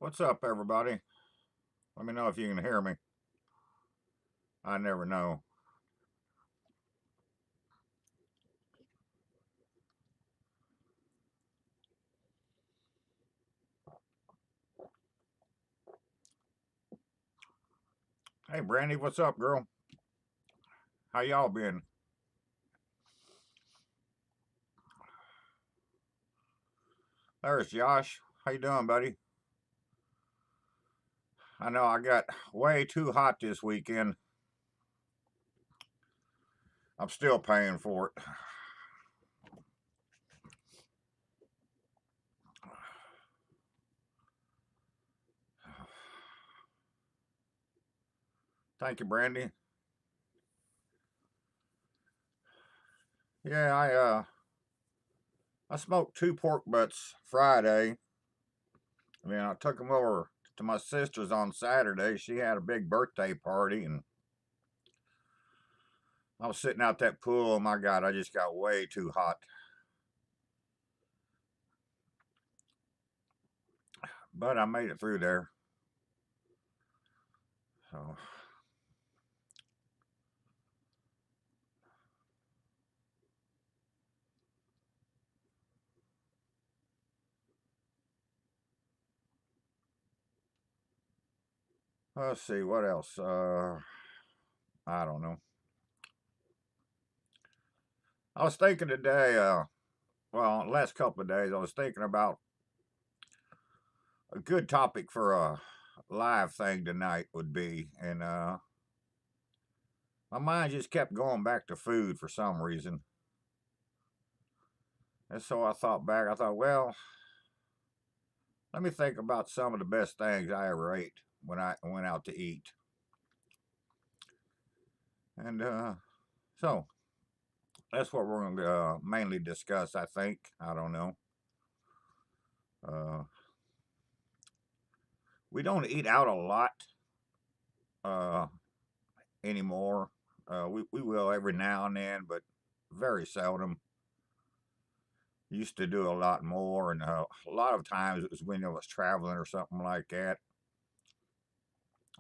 What's up, everybody? Let me know if you can hear me. I never know. Hey, Brandy, what's up, girl? How y'all been? There's Josh. How you doing, buddy? I know I got way too hot this weekend. I'm still paying for it. Thank you, Brandy. Yeah, I smoked two pork butts Friday. I mean, I took them over to my sister's on Saturday. She had a big birthday party, and I was sitting out that pool. Oh my God, I just got way too hot. But I made it through there. So let's see what else. I don't know. I was thinking today. Well, last couple of days, I was thinking about a good topic for a live thing tonight would be, and my mind just kept going back to food for some reason. And so I thought back. I thought, well, let me think about some of the best things I ever ate when I went out to eat. And so that's what we're going to mainly discuss, I think. I don't know. Uh, we don't eat out a lot uh, anymore. We will every now and then, but very seldom. Used to do a lot more, and a lot of times it was when I was traveling or something like that.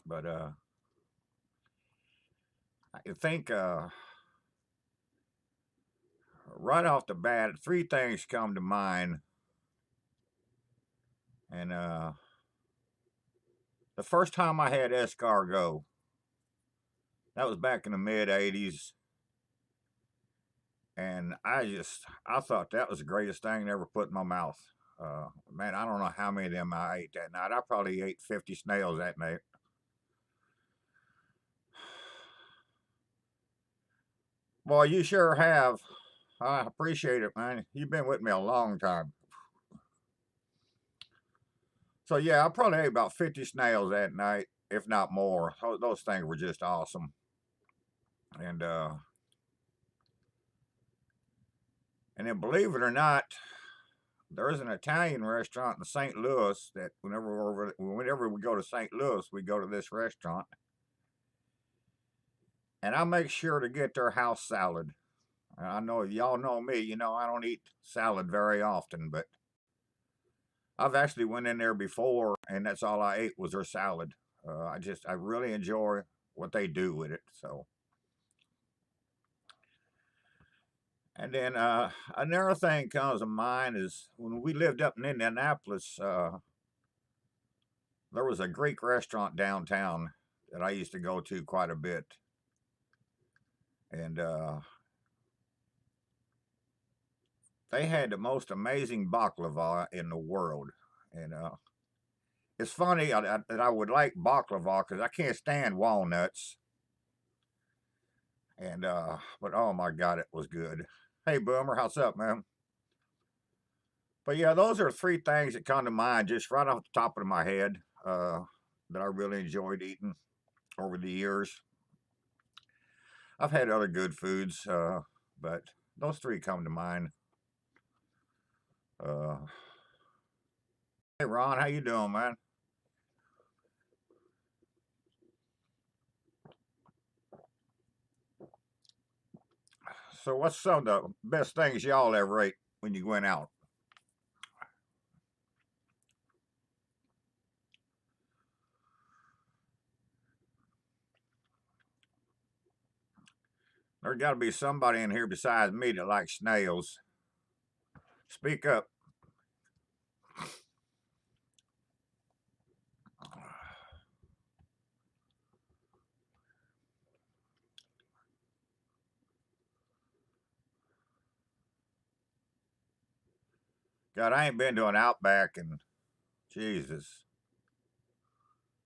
But I think right off the bat, three things come to mind, and the first time I had escargot, that was back in the mid '80s, and I thought that was the greatest thing I ever put in my mouth. Man, I don't know how many of them I ate that night. I probably ate 50 snails that night. Boy, you sure have. I appreciate it, man. You've been with me a long time. So yeah, I probably ate about 50 snails that night, if not more. Those things were just awesome. And and then believe it or not, there is an Italian restaurant in St. Louis that whenever we go to St. Louis, we go to this restaurant, and I make sure to get their house salad. And I know y'all know me, I don't eat salad very often, but I've actually went in there before, and that's all I ate was their salad. I really enjoy what they do with it. So, and then another thing comes to mind is when we lived up in Indianapolis, there was a Greek restaurant downtown that I used to go to quite a bit, and they had the most amazing baklava in the world. And it's funny that I would like baklava because I can't stand walnuts. And but oh my god, it was good. Hey Boomer, how's up, man? But yeah, those are three things that come to mind just right off the top of my head that I really enjoyed eating over the years. I've had other good foods, but those three come to mind. Uh, hey Ron, how you doing, man? So what's some of the best things y'all ever ate when you went out? There's got to be somebody in here besides me that likes snails. Speak up. God, I ain't been to an Outback in Jesus.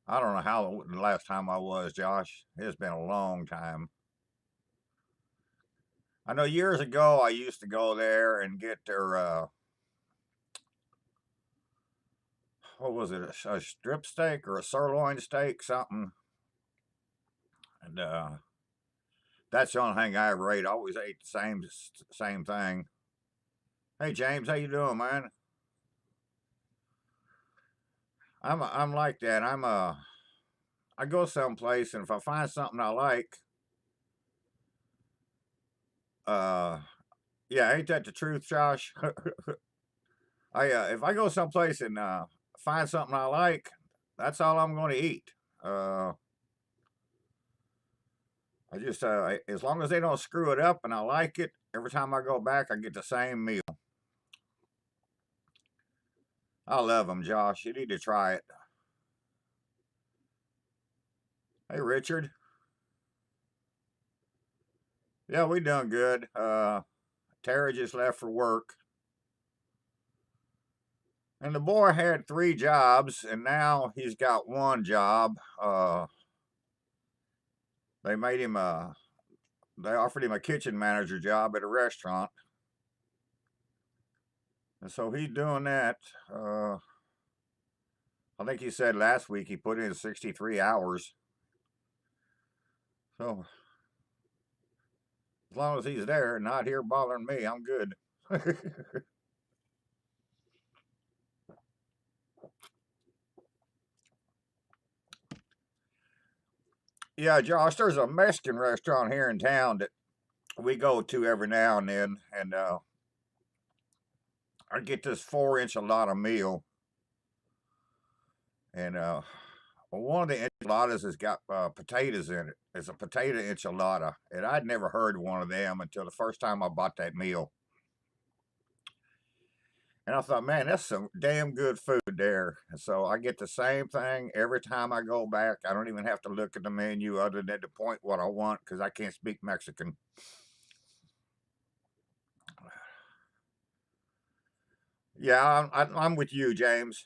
I don't know how the last time I was, Josh. It's been a long time. I know years ago I used to go there and get their what was it, a strip steak or a sirloin steak, something. And that's the only thing I ever ate. I always ate the same thing. Hey James, how you doing, man? I'm like that. I go someplace and if I find something I like, uh, yeah, ain't that the truth, Josh? I if I go someplace and find something I like, that's all I'm going to eat. Uh, I just as long as they don't screw it up and I like it, every time I go back, I get the same meal. I love them, Josh. You need to try it. Hey, Richard. Yeah, we done good. Tara just left for work. And the boy had 3 jobs, and now he's got 1 job. They made him a, they offered him a kitchen manager job at a restaurant. And so he's doing that. I think he said last week he put in 63 hours. So as long as he's there, not here bothering me, I'm good. Yeah, Josh, there's a Mexican restaurant here in town that we go to every now and then, and I get this 4 enchilada meal, and one of the enchiladas has got potatoes in it. It's a potato enchilada, and I'd never heard of one of them until the first time I bought that meal. And I thought, man, that's some damn good food there. And so I get the same thing every time I go back. I don't even have to look at the menu other than to point what I want because I can't speak Mexican. Yeah, I'm with you, James.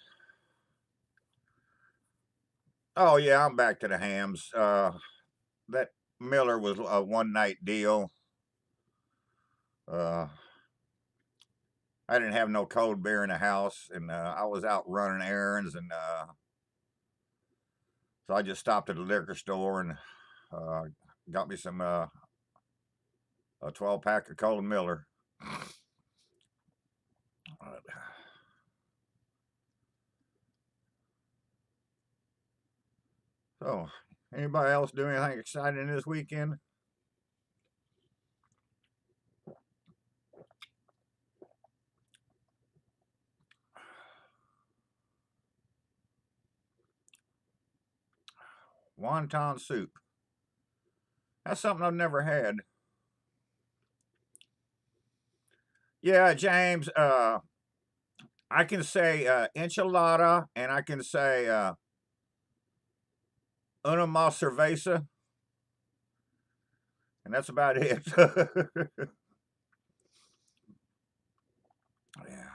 Oh yeah, I'm back to the hams. That Miller was a one night deal. Uh, I didn't have no cold beer in the house, and I was out running errands, and so I just stopped at the liquor store and uh, got me some a 12 pack of cold Miller. So, anybody else do anything exciting this weekend? Wonton soup. That's something I've never had. Yeah, James. I can say enchilada, and I can say una más cerveza, and that's about it. Yeah.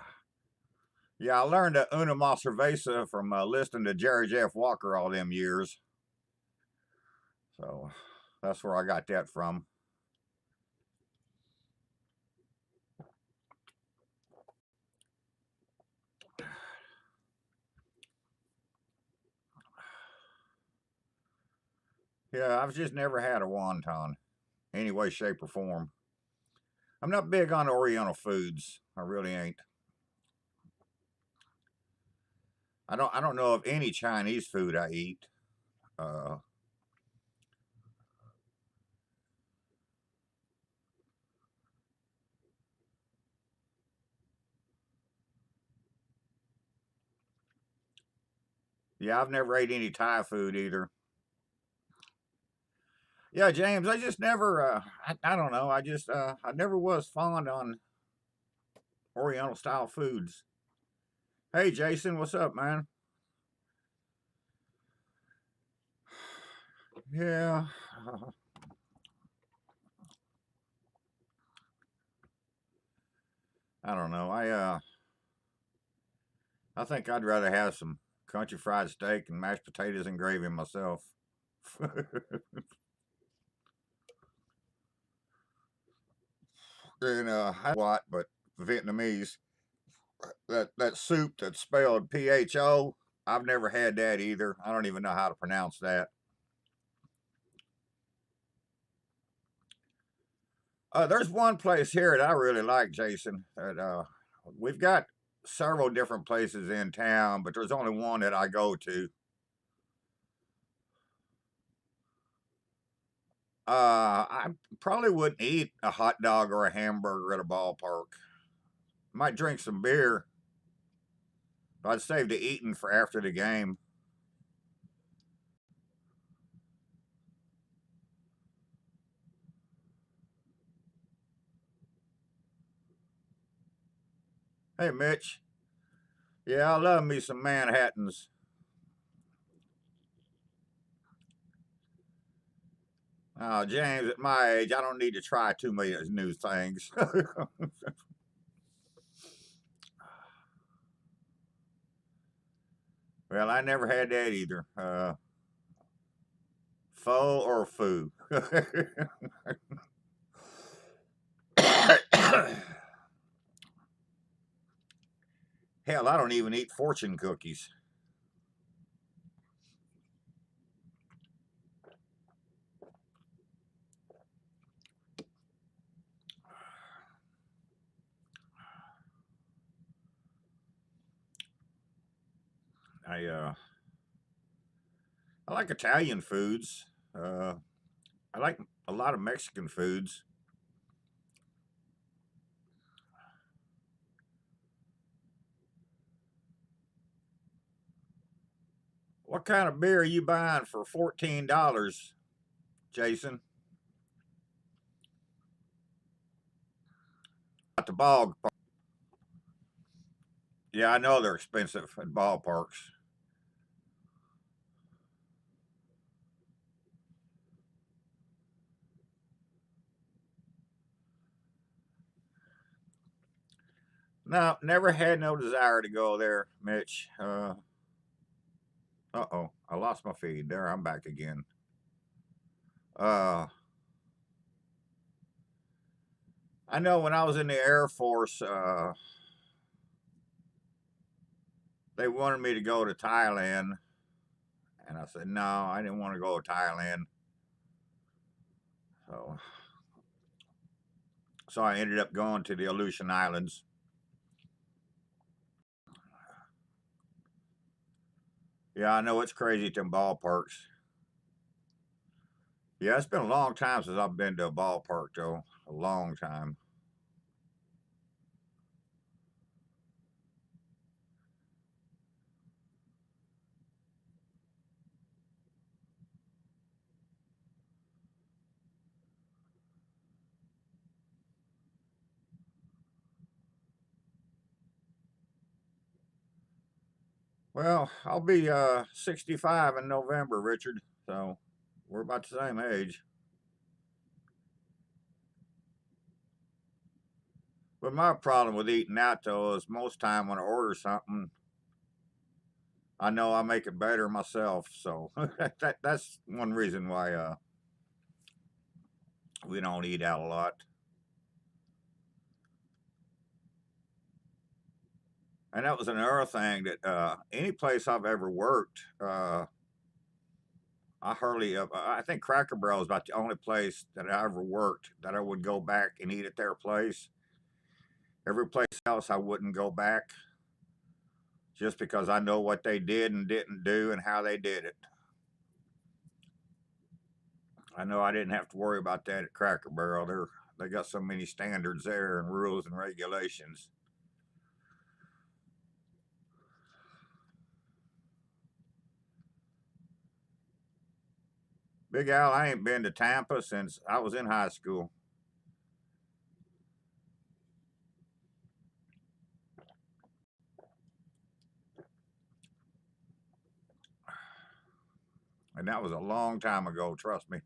Yeah, I learned una más cerveza from listening to Jerry Jeff Walker all them years. So that's where I got that from. Yeah, I've just never had a wonton, any way, shape, or form. I'm not big on Oriental foods. I really ain't. I don't know of any Chinese food I eat. Uh, yeah, I've never ate any Thai food either. Yeah, James, I just never, I don't know. I never was fond on Oriental style foods. Hey, Jason, what's up, man? Yeah, uh, I don't know. I think I'd rather have some country fried steak and mashed potatoes and gravy myself. And I what, but Vietnamese that soup that's spelled PHO. I've never had that either. I don't even know how to pronounce that. There's one place here that I really like, Jason. That we've got several different places in town, but there's only one that I go to. I probably wouldn't eat a hot dog or a hamburger at a ballpark. Might drink some beer, but I'd save the eating for after the game. Hey, Mitch. Yeah, I love me some Manhattans. James, at my age, I don't need to try too many new things. Well, I never had that either. Pho or foo. Hell, I don't even eat fortune cookies. I uh, I like Italian foods. Uh, I like a lot of Mexican foods. What kind of beer are you buying for $14, Jason? At the ball. Yeah, I know they're expensive at ballparks. No, never had no desire to go there, Mitch. Oh, I lost my feed. There, I'm back again. Uh, I know when I was in the Air Force, they wanted me to go to Thailand, and I said no, I didn't want to go to Thailand. So, so I ended up going to the Aleutian Islands. Yeah, I know it's crazy at them ballparks. Yeah, it's been a long time since I've been to a ballpark, though. A long time. Well, I'll be 65 in November, Richard. So we're about the same age. But my problem with eating out though is most time when I order something, I know I make it better myself. So that's one reason why we don't eat out a lot. And that was another thing that any place I've ever worked, I hardly. I think Cracker Barrel is about the only place that I ever worked that I would go back and eat at their place. Every place else I wouldn't go back just because I know what they did and didn't do and how they did it. I know I didn't have to worry about that at Cracker Barrel. They got so many standards there and rules and regulations. Big Al, I ain't been to Tampa since I was in high school. And that was a long time ago, trust me.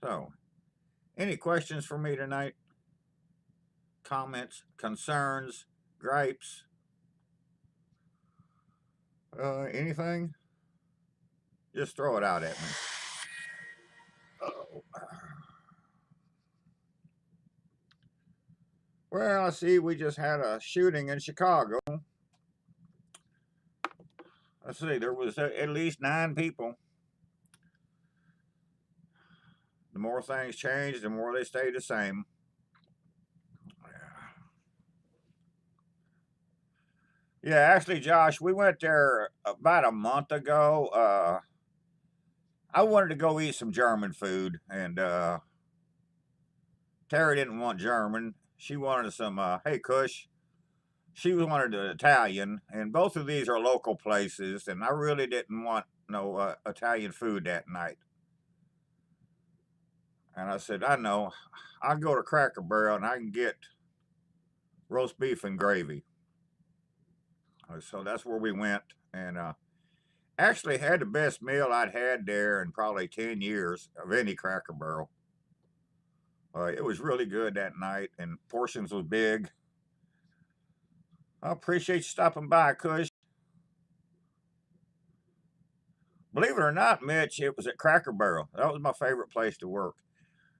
So, any questions for me tonight? Comments, concerns, gripes? Anything? Just throw it out at me. Uh-oh. Well, I see we just had a shooting in Chicago. Let's see, there was at least 9 people. The more things change, the more they stay the same. Yeah, actually, Josh, we went there about a month ago. I wanted to go eat some German food, and Terry didn't want German. She wanted some, hey, Kush. She wanted Italian, and both of these are local places, and I really didn't want no Italian food that night. And I said, I know, I'll go to Cracker Barrel and I can get roast beef and gravy. So that's where we went, and actually had the best meal I'd had there in probably 10 years of any Cracker Barrel. It was really good that night, and portions was big. I appreciate you stopping by, Kush. Believe it or not, Mitch, it was at Cracker Barrel. That was my favorite place to work.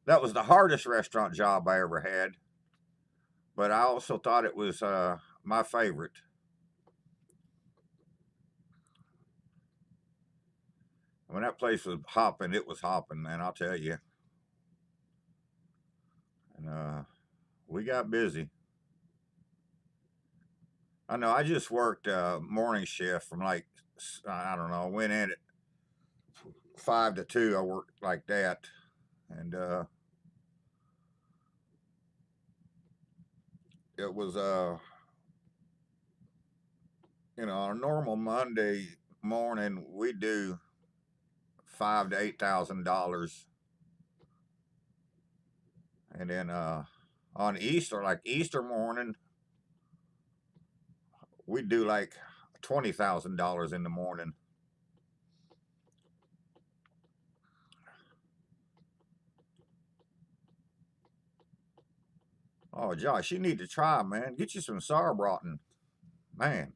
That was the hardest restaurant job I ever had, but I also thought it was my favorite. When that place was hopping, it was hopping, man, I'll tell you. And we got busy. I know I just worked morning shift from like, I don't know, went in at 5 to 2. I worked like that. And it was, on a normal Monday morning, we do $5,000 to $8,000. And then on Easter, like Easter morning, we do like $20,000 in the morning. Oh, Josh, you need to try, man. Get you some sauerbraten, man.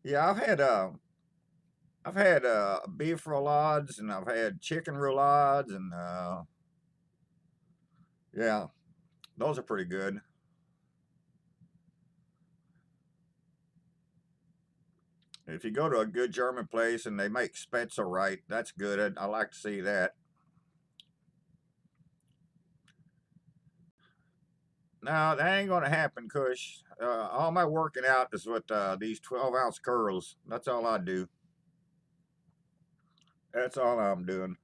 Yeah, I've had beef roulades, and I've had chicken roulades, and yeah, those are pretty good. If you go to a good German place and they make Spätzle right, that's good. I like to see that. No, that ain't gonna happen, Kush. All my working out is with these 12-ounce curls. That's all I do. That's all I'm doing.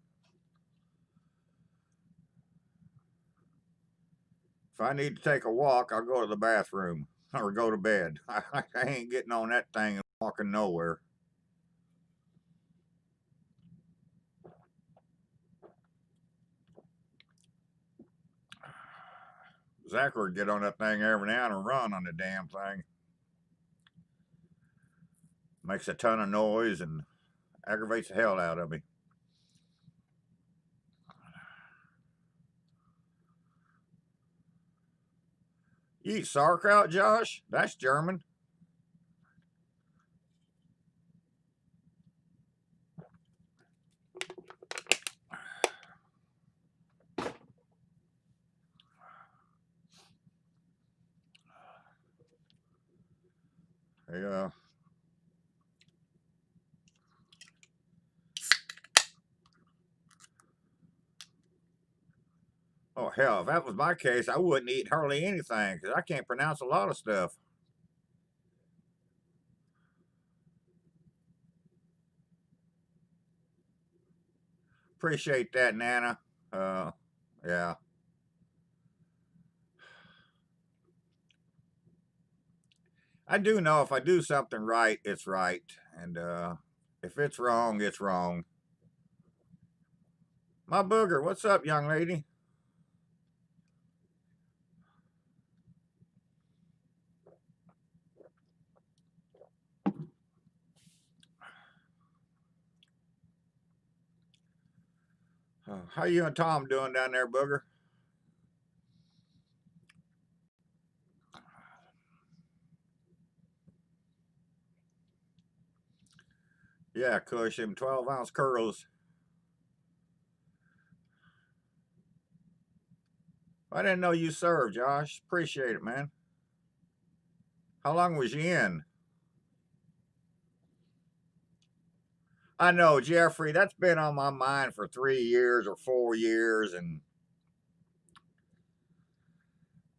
If I need to take a walk, I'll go to the bathroom or go to bed. I ain't getting on that thing and walking nowhere. Zachary would get on that thing every now and run on the damn thing. Makes a ton of noise and aggravates the hell out of me. You eat sauerkraut, Josh? That's German. Yeah. Oh, hell, if that was my case, I wouldn't eat hardly anything because I can't pronounce a lot of stuff. Appreciate that, Nana. Yeah. I do know if I do something right, it's right. And if it's wrong, it's wrong. My booger, what's up, young lady? How you and Tom doing down there, booger? Yeah, Kush, them 12-ounce curls. I didn't know you served, Josh. Appreciate it, man. How long was you in? I know, Jeffrey, that's been on my mind for 3 years or 4 years, and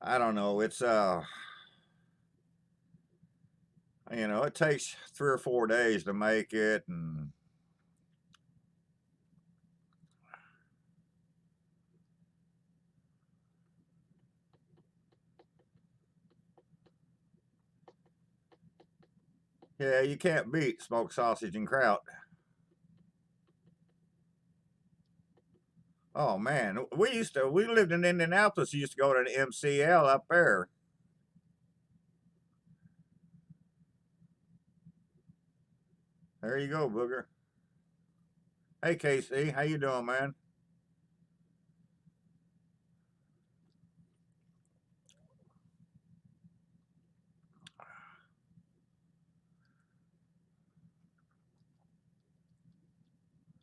I don't know, it's it takes 3 or 4 days to make it, and yeah, you can't beat smoked sausage and kraut. Oh man, we lived in Indianapolis. We used to go to the MCL up there. There you go, booger. Hey KC, how you doing, man?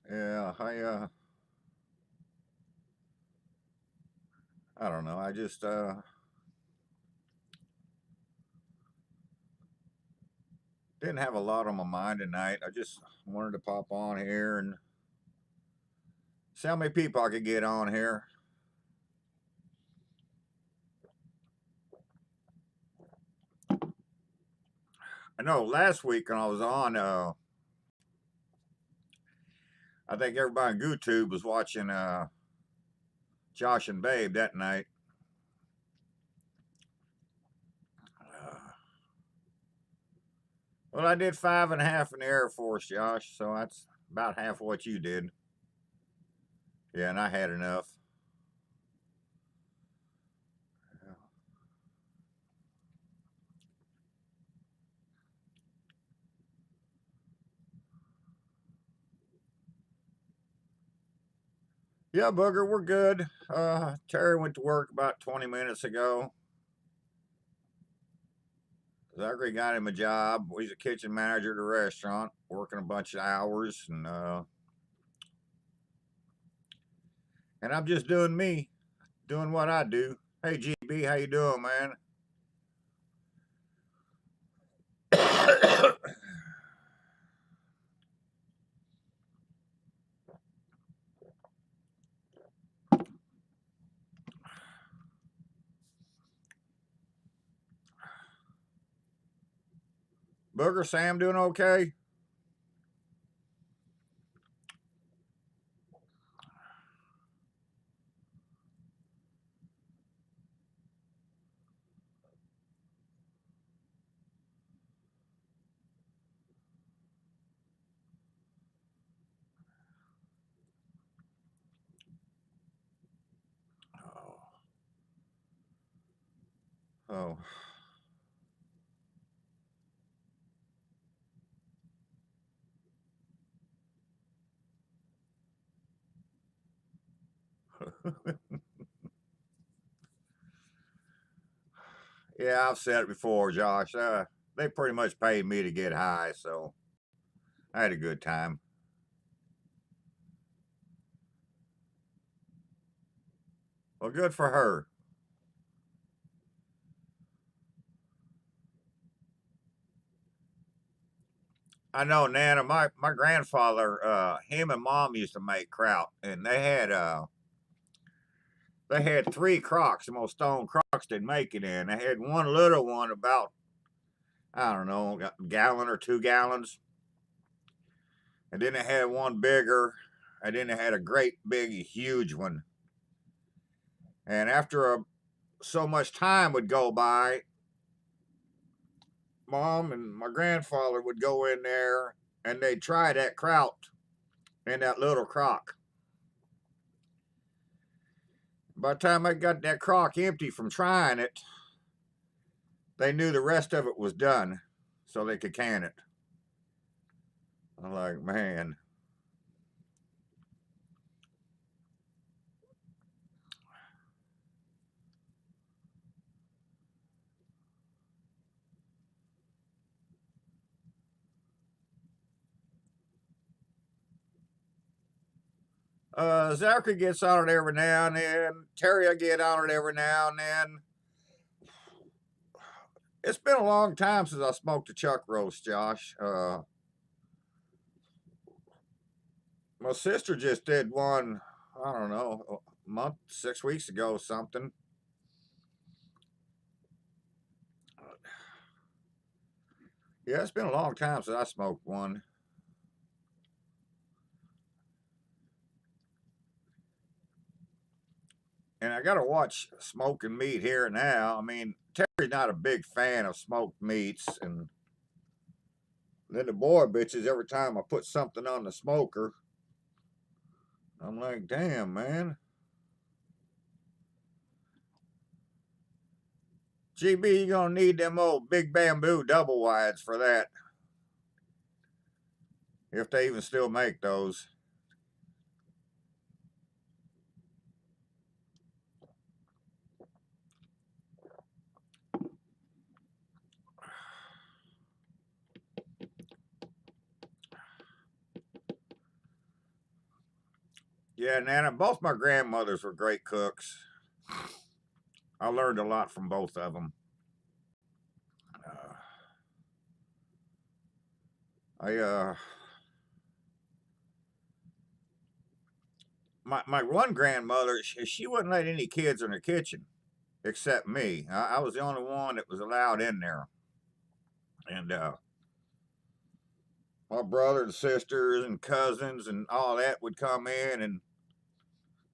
Yeah, I don't know. I just didn't have a lot on my mind tonight. I just wanted to pop on here and see how many people I could get on here. I know last week when I was on, I think everybody on YouTube was watching Josh and Babe that night. Well, I did 5.5 in the Air Force, Josh, so that's about half what you did. Yeah, and I had enough. Yeah, Booger, we're good. Terry went to work about 20 minutes ago. Zachary got him a job. He's a kitchen manager at a restaurant, working a bunch of hours, and I'm just doing me, doing what I do. Hey, GB, how you doing, man? Booger, Sam doing okay? Oh. Yeah, I've said it before, Josh. They pretty much paid me to get high, so I had a good time. Well, good for her. I know, Nana. My grandfather, him and Mom used to make kraut, and they had 3 crocks, the most stone crocks they'd make it in. They had one little one about, I don't know, a gallon or 2 gallons, and then they had one bigger, and then they had a great big huge one. And after so much time would go by, Mom and my grandfather would go in there and they'd try that kraut in that little crock. By the time I got that crock empty from trying it, they knew the rest of it was done, so they could can it. I'm like, man. Zachary gets on it every now and then. Terry, I get on it every now and then. It's been a long time since I smoked a chuck roast, Josh. My sister just did one, I don't know, a month, 6 weeks ago, something. Yeah, it's been a long time since I smoked one. And I got to watch smoking meat here and now. I mean, Terry's not a big fan of smoked meats. And then the boy bitches every time I put something on the smoker. I'm like, damn, man. GB, you're going to need them old big bamboo double wides for that. If they even still make those. Yeah, Nana, both my grandmothers were great cooks. I learned a lot from both of them. I my one grandmother, she wouldn't let any kids in her kitchen except me. I was the only one that was allowed in there. And my brothers and sisters and cousins and all that would come in, and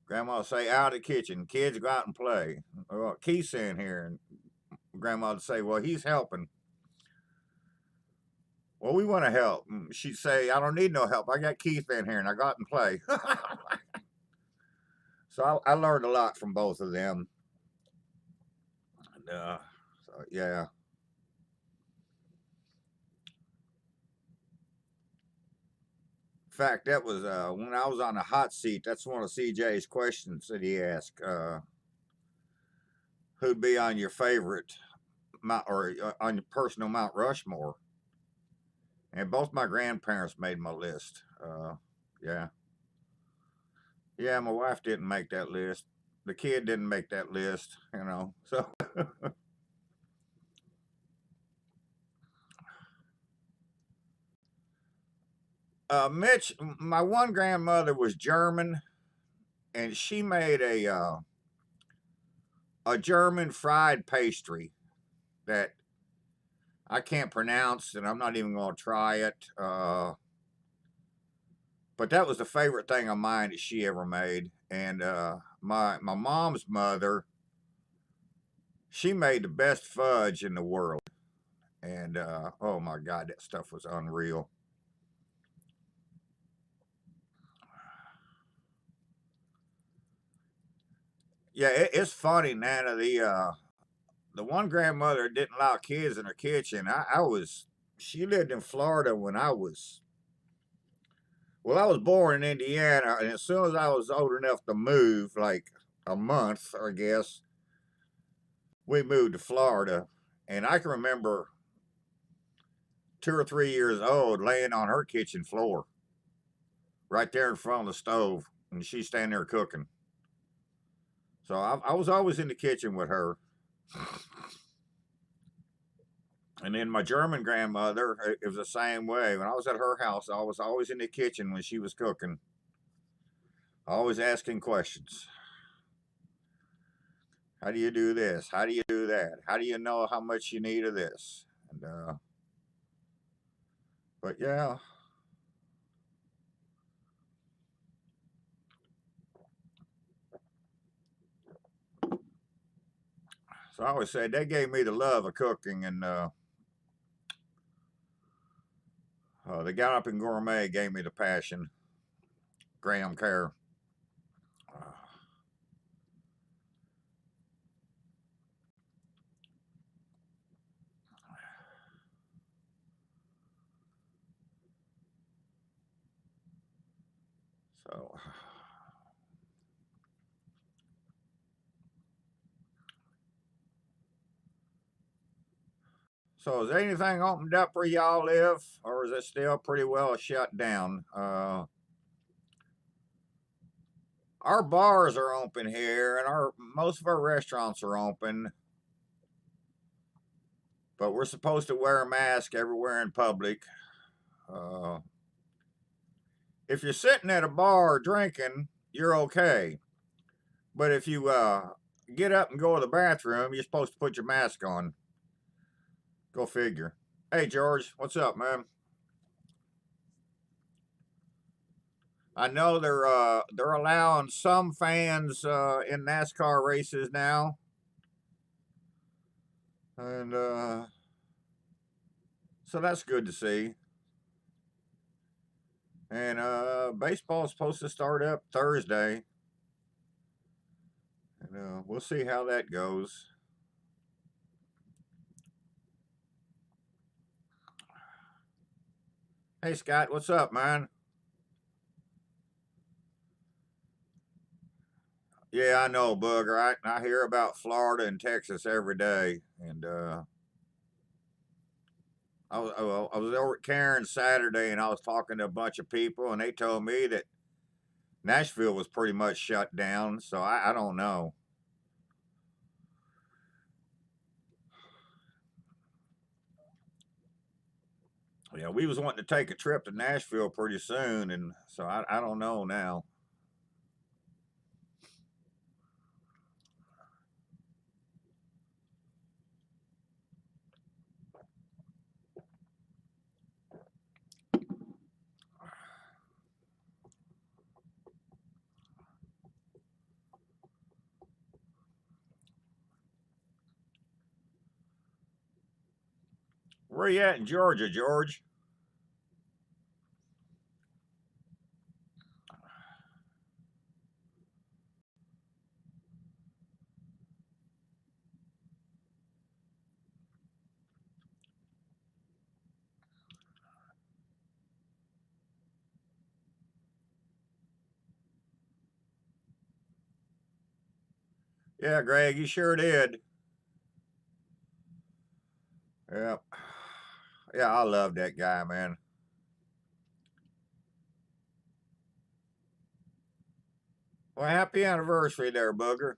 grandma would say, out of the kitchen, kids go out and play. Well, Keith's in here. And grandma would say, well, he's helping. Well, we want to help. And she'd say, I don't need no help. I got Keith in here and I go out and play. So I learned a lot from both of them. And, so, yeah. In fact, that was when I was on the hot seat. That's one of CJ's questions that he asked. Who'd be on your favorite Mount, or on your personal Mount Rushmore? And both my grandparents made my list. Yeah, yeah. My wife didn't make that list. The kid didn't make that list. You know, so. Mitch, my one grandmother was German, and she made a German fried pastry that I can't pronounce, and I'm not even going to try it. But that was the favorite thing of mine that she ever made. And my mom's mother, she made the best fudge in the world. And oh my God, that stuff was unreal. Yeah, it's funny, Nana. The one grandmother didn't allow kids in her kitchen. I was She lived in Florida when I was, well, I was born in Indiana, and as soon as I was old enough to move, like a month, I guess, we moved to Florida. And I can remember 2 or 3 years old laying on her kitchen floor, right there in front of the stove, and she's standing there cooking. So I was always in the kitchen with her. And then my German grandmother, it was the same way. When I was at her house, I was always in the kitchen when she was cooking, always asking questions. How do you do this? How do you do that? How do you know how much you need of this? And but yeah, So I always say they gave me the love of cooking, and they got up in gourmet gave me the passion. Graham Care. So, so is anything opened up where y'all live, or is it still pretty well shut down? Our bars are open here, and our most of our restaurants are open, but we're supposed to wear a mask everywhere in public. Uh, if you're sitting at a bar drinking, you're okay. But if you get up and go to the bathroom, you're supposed to put your mask on. Go figure. Hey George, what's up, man? I know they're allowing some fans in NASCAR races now, and so that's good to see. And baseball's supposed to start up Thursday, and we'll see how that goes. Hey Scott, what's up, man? Yeah, I know, Booger. I hear about Florida and Texas every day, and I was over at Karen Saturday, and I was talking to a bunch of people, and they told me that Nashville was pretty much shut down. So I don't know. Yeah, we was wanting to take a trip to Nashville pretty soon, and so I don't know now. Where you at in Georgia, George? Yeah, Greg, you sure did. Yeah, yeah, I love that guy, man. Well, happy anniversary there, Booger.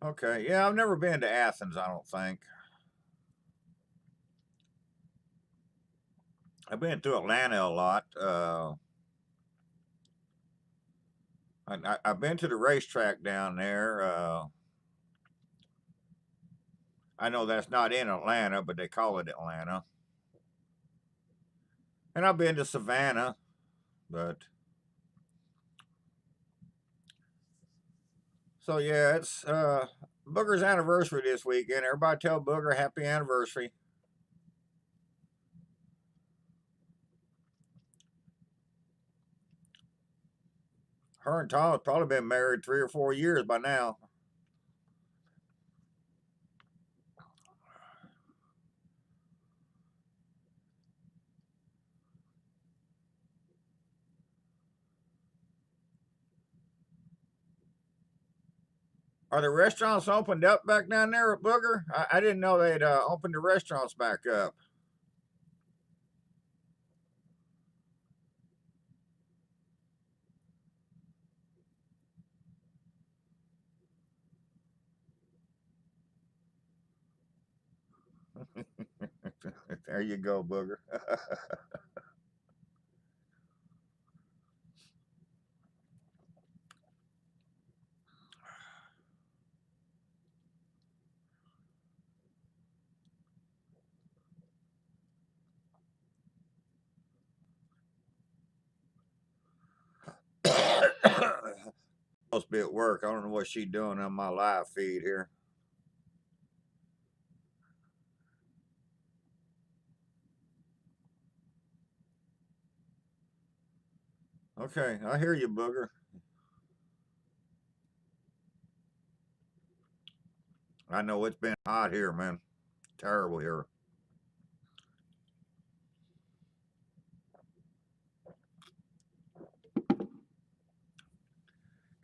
Okay, yeah, I've never been to Athens. I don't think I've been to Atlanta a lot. I've been to the racetrack down there. I know that's not in Atlanta, but they call it Atlanta. And I've been to Savannah, but so yeah, it's Booger's anniversary this weekend. Everybody tell Booger happy anniversary. Her and Tom have probably been married 3 or 4 years by now. Are the restaurants opened up back down there at Booger? I didn't know they'd opened the restaurants back up. There you go, Booger. must be at work. I don't know what she's doing on my live feed here. Okay, I hear you, Booger. I know it's been hot here, man. Terrible here.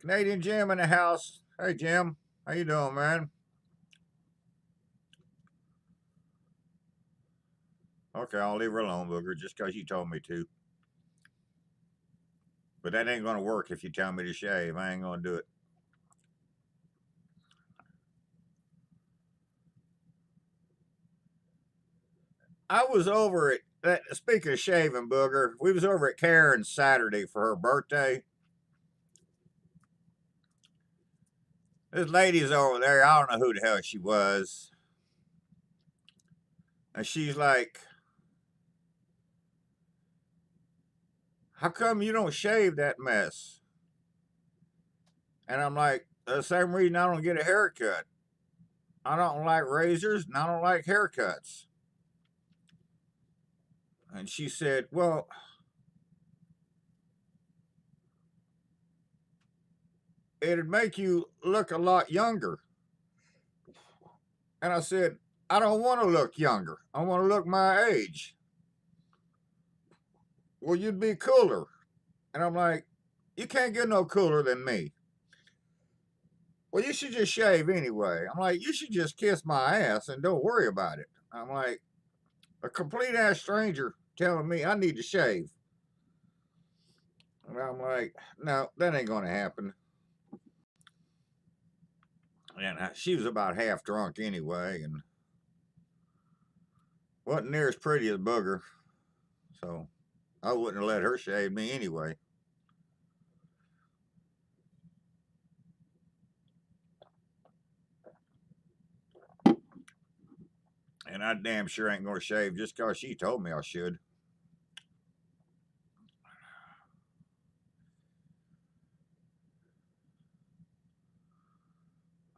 Canadian Jim in the house. Hey, Jim. How you doing, man? Okay, I'll leave her alone, Booger, just because you told me to. But that ain't going to work if you tell me to shave. I ain't going to do it. I was over at, speaking of shaving, Booger, we was over at Karen's Saturday for her birthday. This lady's over there. I don't know who the hell she was. And she's like, how come you don't shave that mess? And I'm like, the same reason I don't get a haircut. I don't like razors and I don't like haircuts. And she said, well, it'd make you look a lot younger. And I said, I don't want to look younger. I want to look my age. Well, you'd be cooler. And I'm like, you can't get no cooler than me. Well, you should just shave anyway. I'm like, you should just kiss my ass and don't worry about it. I'm like, a complete ass stranger telling me I need to shave. And I'm like, no, that ain't going to happen. And she was about half drunk anyway, and wasn't near as pretty as Booger. So I wouldn't have let her shave me anyway. And I damn sure ain't going to shave just because she told me I should.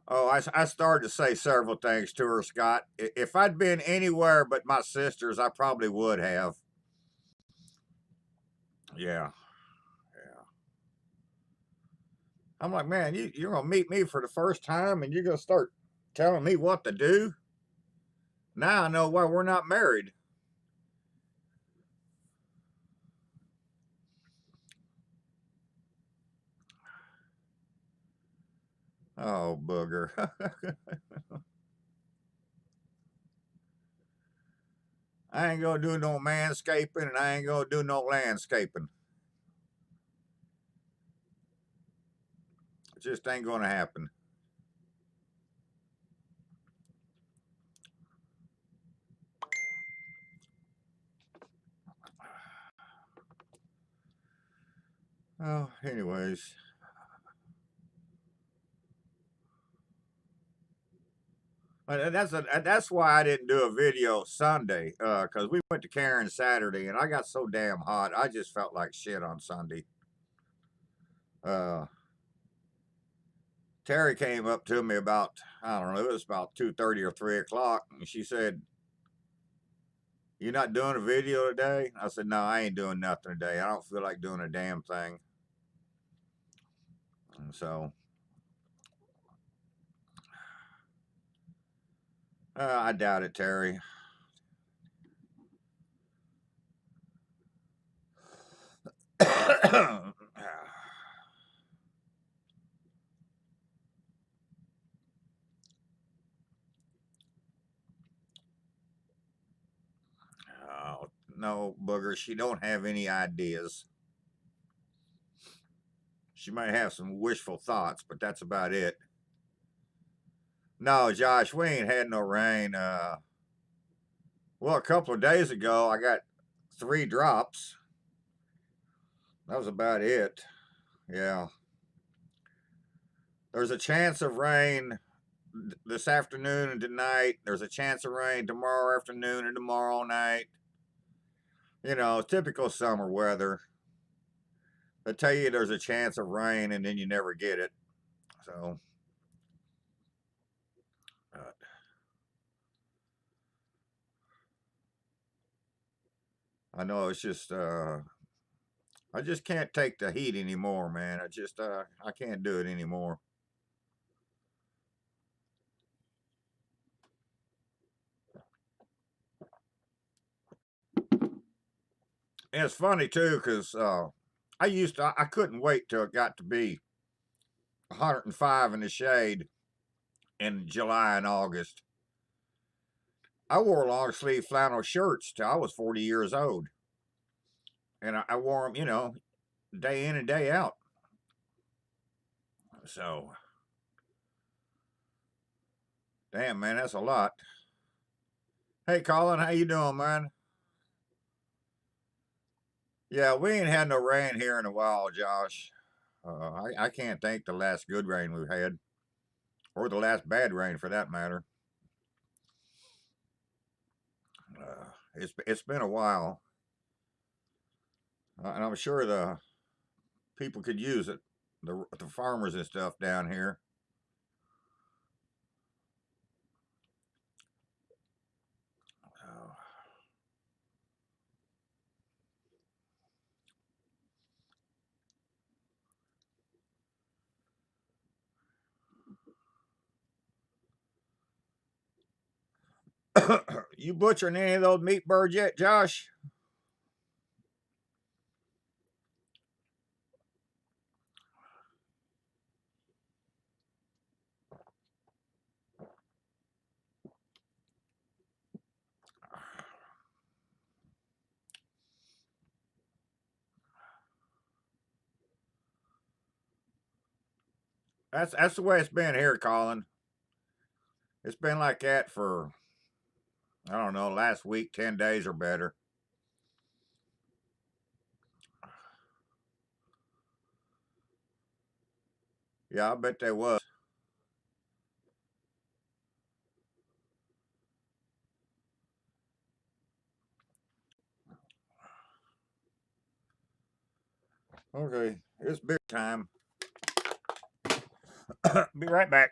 Oh, I started to say several things to her, Scott. If I'd been anywhere but my sister's, I probably would have. Yeah, yeah. I'm like, man, you're going to meet me for the first time and you're going to start telling me what to do? Now I know why we're not married. Oh, Booger. I ain't gonna do no manscaping and I ain't gonna do no landscaping. It just ain't gonna happen. Oh, anyways. That's why I didn't do a video Sunday, because we went to Karen Saturday and I got so damn hot. I just felt like shit on Sunday. Uh, Terry came up to me about, I don't know, it was about 2:30 or 3 o'clock, and she said, "You not doing a video today?" I said, "No, I ain't doing nothing today. I don't feel like doing a damn thing." And so I doubt it, Terry. Oh, no, Booger, she don't have any ideas. She might have some wishful thoughts, but that's about it. No, Josh, we ain't had no rain. Well, a couple of days ago, I got 3 drops. That was about it. Yeah. There's a chance of rain this afternoon and tonight. There's a chance of rain tomorrow afternoon and tomorrow night. You know, typical summer weather. They tell you there's a chance of rain and then you never get it. So, uh, I know it's just I just can't take the heat anymore, man. I can't do it anymore. And it's funny too, cause I couldn't wait till it got to be 105 in the shade in July and August. I wore long sleeve flannel shirts till I was 40 years old, and I wore them, day in and day out. So, damn, man, that's a lot. Hey, Colin, how you doing, man? Yeah, we ain't had no rain here in a while, Josh. I can't think the last good rain we've had, or the last bad rain for that matter. It's been a while, and I'm sure the people could use it. The farmers and stuff down here. You butchering any of those meat birds yet, Josh? That's the way it's been here, Colin. It's been like that for I don't know, last week, 10 days or better. Yeah, I bet they was. Okay, it's big time. Be right back.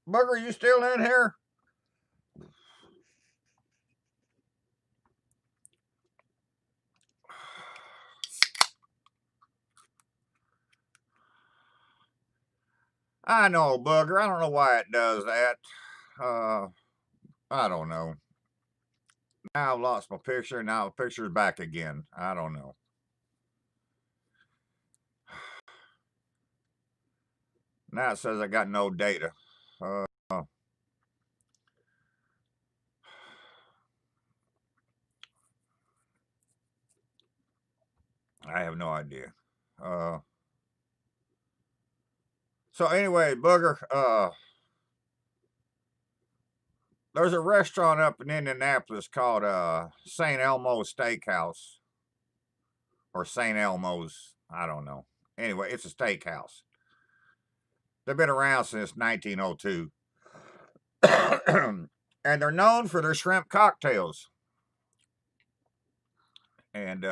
Bugger, you still in here? I know, Bugger. I don't know why it does that. Uh, I don't know. Now I've lost my picture. Now the picture's back again. I don't know. Now it says I got no data. Uh, I have no idea. Uh, so anyway, Booger, there's a restaurant up in Indianapolis called St. Elmo's Steakhouse or St. Elmo's. I don't know. Anyway, it's a steakhouse. They've been around since 1902, and they're known for their shrimp cocktails. And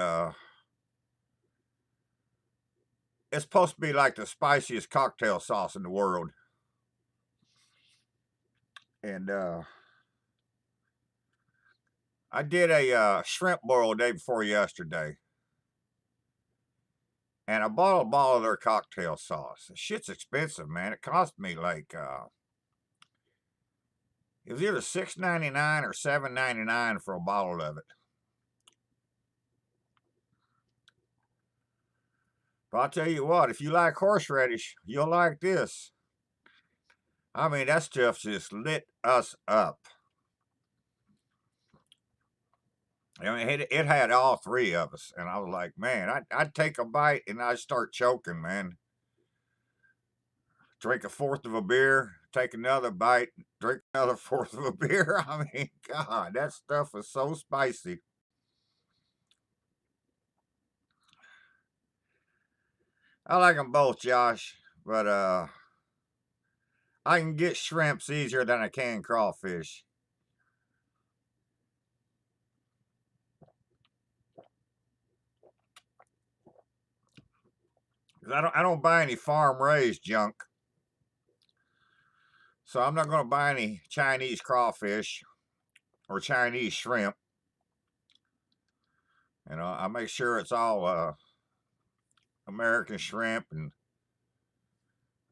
it's supposed to be like the spiciest cocktail sauce in the world. And I did a shrimp boil day before yesterday, and I bought a bottle of their cocktail sauce. The shit's expensive, man. It cost me like it was either $6.99 or $7.99 for a bottle of it. But I'll tell you what, if you like horseradish, you'll like this. I mean, that stuff just lit us up. I mean, it had all three of us, and I was like, man, I'd take a bite and I'd start choking, man. drink a fourth of a beer, take another bite, drink another fourth of a beer. I mean, God, that stuff is so spicy. I like them both, Josh, but I can get shrimps easier than I can crawfish. 'Cause I don't buy any farm raised junk. So I'm not going to buy any Chinese crawfish or Chinese shrimp. I make sure it's all American shrimp and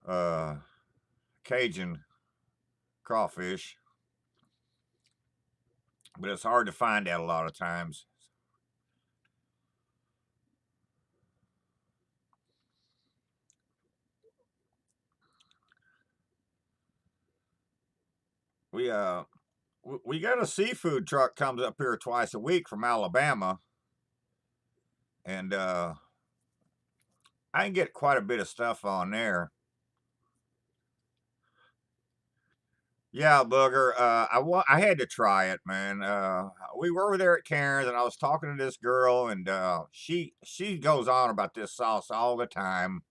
uh, Cajun crawfish. But it's hard to find that a lot of times. We uh we got a seafood truck comes up here twice a week from Alabama, and I can get quite a bit of stuff on there. Yeah, booger. I had to try it, man. We were over there at Karen's, and I was talking to this girl, and she goes on about this sauce all the time.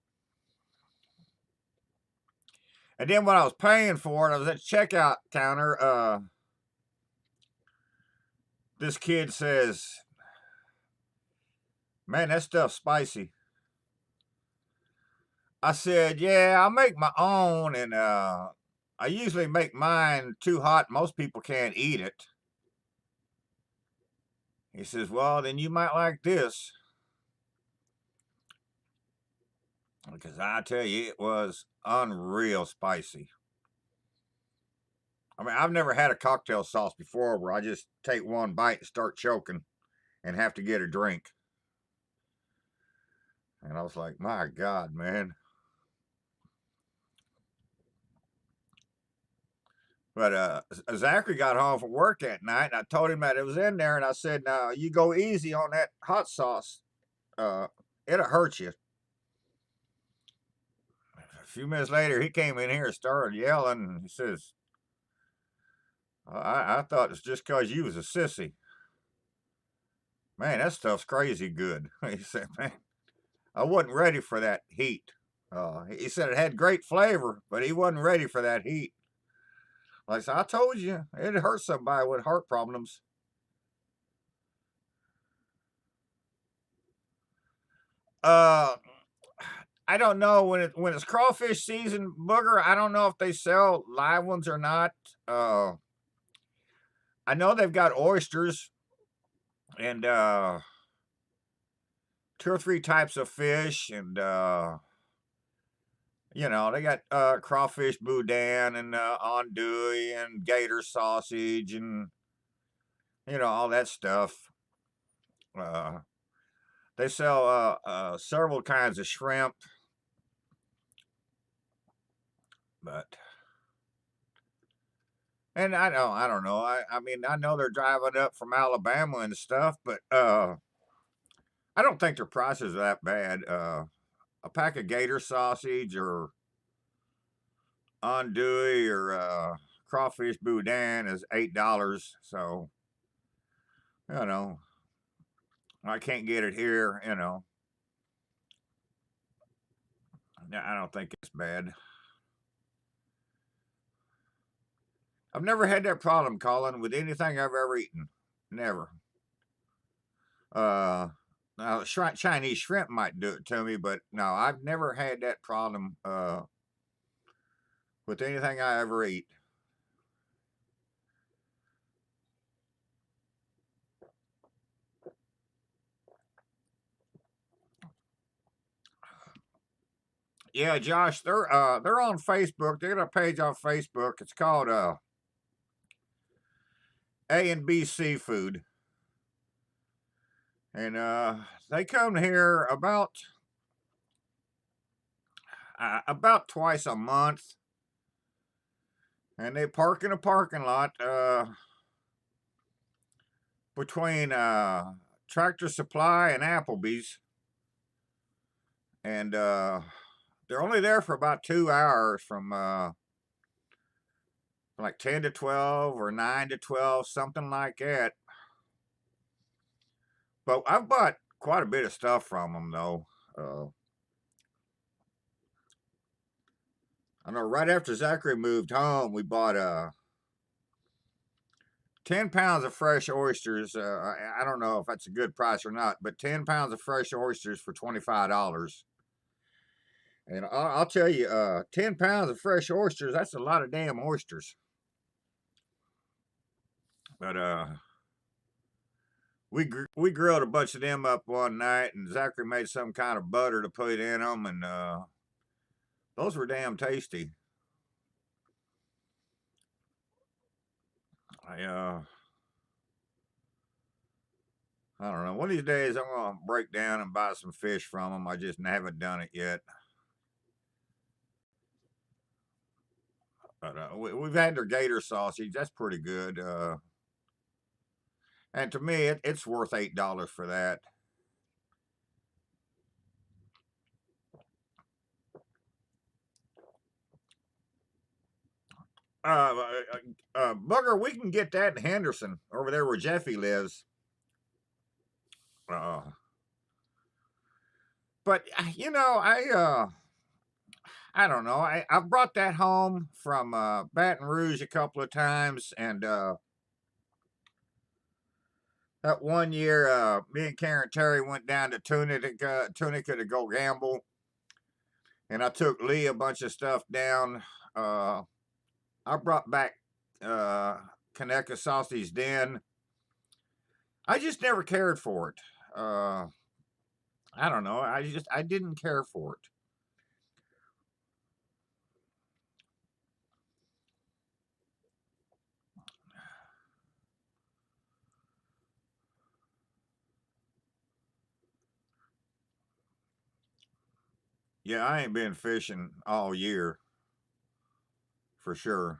And then when I was paying for it, I was at the checkout counter. This kid says, "Man, that stuff's spicy." I said, "Yeah, I make my own, and I usually make mine too hot. Most people can't eat it." He says, "Well, then you might like this." Because I tell you, it was unreal spicy. I mean, I've never had a cocktail sauce before where I just take one bite and start choking and have to get a drink. And I was like, my God, man. But Zachary got home from work that night, and I told him that it was in there, and I said, "Now you go easy on that hot sauce. Uh, it'll hurt you." A few minutes later, he came in here and started yelling. He says, "I thought it's just because you was a sissy. Man, that stuff's crazy good." He said, "Man, I wasn't ready for that heat." He said it had great flavor, but he wasn't ready for that heat. Like I said, I told you, it hurt somebody with heart problems. Uh, I don't know when it's crawfish season, booger. I don't know if they sell live ones or not. Uh, I know they've got oysters and two or three types of fish, and they got crawfish boudin and andouille and gator sausage and all that stuff. Uh, they sell several kinds of shrimp, but and I don't know. I mean, I know they're driving up from Alabama and stuff, but I don't think their prices are that bad. A pack of gator sausage or andouille or crawfish boudin is $8. So you know, I can't get it here. I don't think it's bad. I've never had that problem, Colin, with anything I've ever eaten. Never. Uh, Now, Chinese shrimp might do it to me, but no, I've never had that problem with anything I ever eat. Yeah, Josh, they're on Facebook. They got a page on Facebook. It's called A and B Seafood, and they come here about twice a month, and they park in a parking lot between Tractor Supply and Applebee's, and they're only there for about 2 hours from like 10 to 12 or 9 to 12, something like that. But I've bought quite a bit of stuff from them though. I know right after Zachary moved home, we bought 10 pounds of fresh oysters. I don't know if that's a good price or not, but 10 pounds of fresh oysters for $25. And I'll tell you, 10 pounds of fresh oysters, that's a lot of damn oysters. But we grilled a bunch of them up one night, and Zachary made some kind of butter to put in them, and those were damn tasty. I don't know. One of these days, I'm gonna break down and buy some fish from them. I just haven't done it yet. But we've had their gator sausage. That's pretty good. And to me, it's worth $8 for that. Booger, we can get that in Henderson, over there where Jeffy lives. Uh, but you know, I don't know. I brought that home from Baton Rouge a couple of times, and that one year, me and Karen Terry went down to Tunica to go gamble, and I took Lee a bunch of stuff down. I brought back Conecuh Sausage Den. I just never cared for it. I don't know. I didn't care for it. Yeah, I ain't been fishing all year for sure.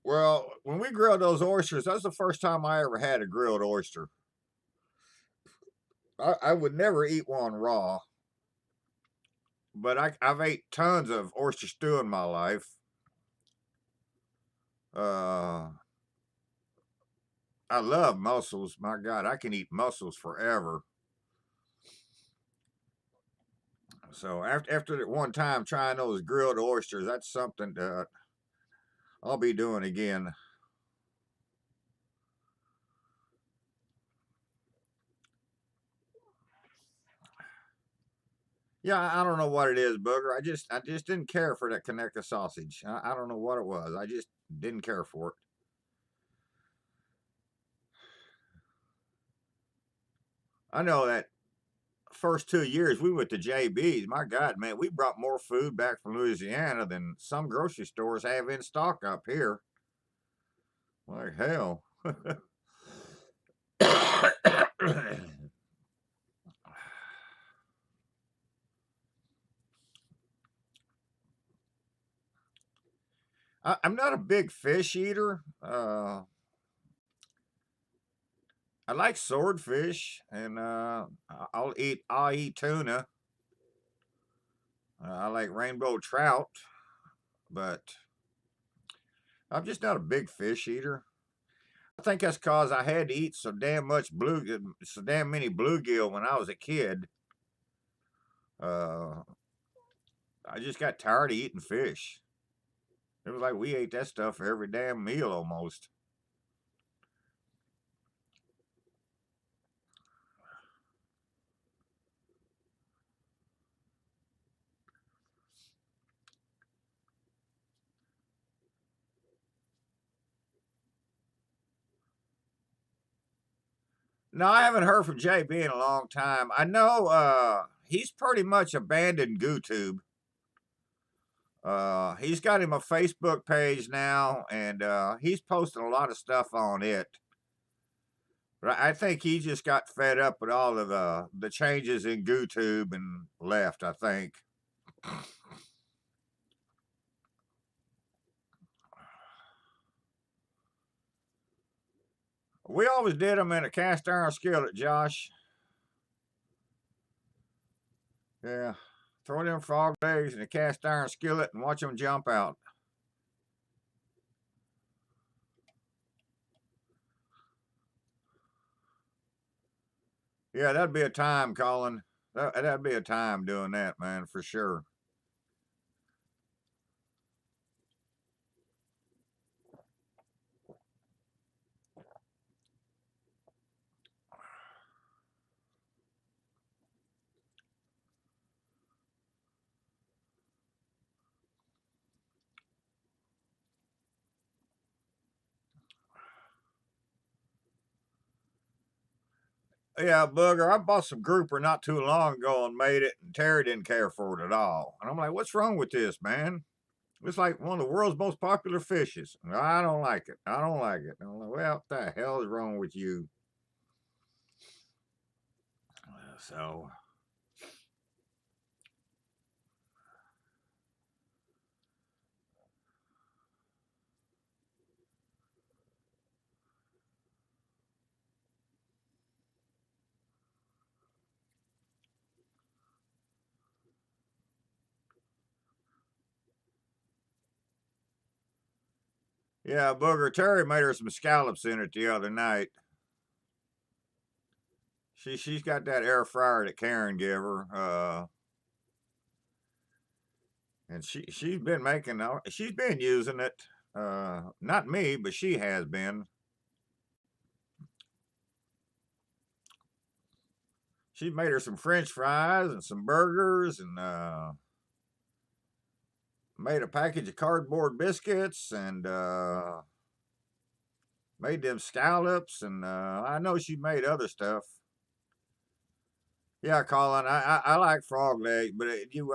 Well, when we grilled those oysters, that's the first time I ever had a grilled oyster. I would never eat one raw, but I've ate tons of oyster stew in my life. Uh, I love mussels. My God, I can eat mussels forever. So after that one time trying those grilled oysters, that's something that I'll be doing again. Yeah, I don't know what it is, Booger. I just didn't care for that Conecuh sausage. I don't know what it was. I just didn't care for it. I know that first 2 years we went to JB's. My God, man, we brought more food back from Louisiana than some grocery stores have in stock up here. Like hell. I'm not a big fish eater. I like swordfish, and I'll eat tuna. I like rainbow trout, but I'm just not a big fish eater. I think that's cause I had to eat so damn many bluegill when I was a kid. Uh, I just got tired of eating fish. It was like we ate that stuff for every damn meal almost. No, I haven't heard from JB in a long time. I know he's pretty much abandoned GooTube. He's got him a Facebook page now, and he's posting a lot of stuff on it. But I think he just got fed up with all of the changes in GooTube and left, I think. We always did them in a cast iron skillet, Josh. Yeah. Throw them frog legs in a cast iron skillet and watch them jump out. Yeah, that'd be a time, Colin. That'd be a time doing that, man, for sure. Yeah, Booger, I bought some grouper not too long ago and made it, and Terry didn't care for it at all. And I'm like, what's wrong with this, man? It's like one of the world's most popular fishes. I don't like it. I don't like it. I'm like, well, what the hell is wrong with you? So, yeah, Booger, Terry made her some scallops in it the other night. She's got that air fryer that Karen gave her, and she's been using it. Not me, but she has been. She made her some French fries and some burgers, and made a package of cardboard biscuits, and made them scallops, and I know she made other stuff. Yeah, Colin, I like frog legs, but if you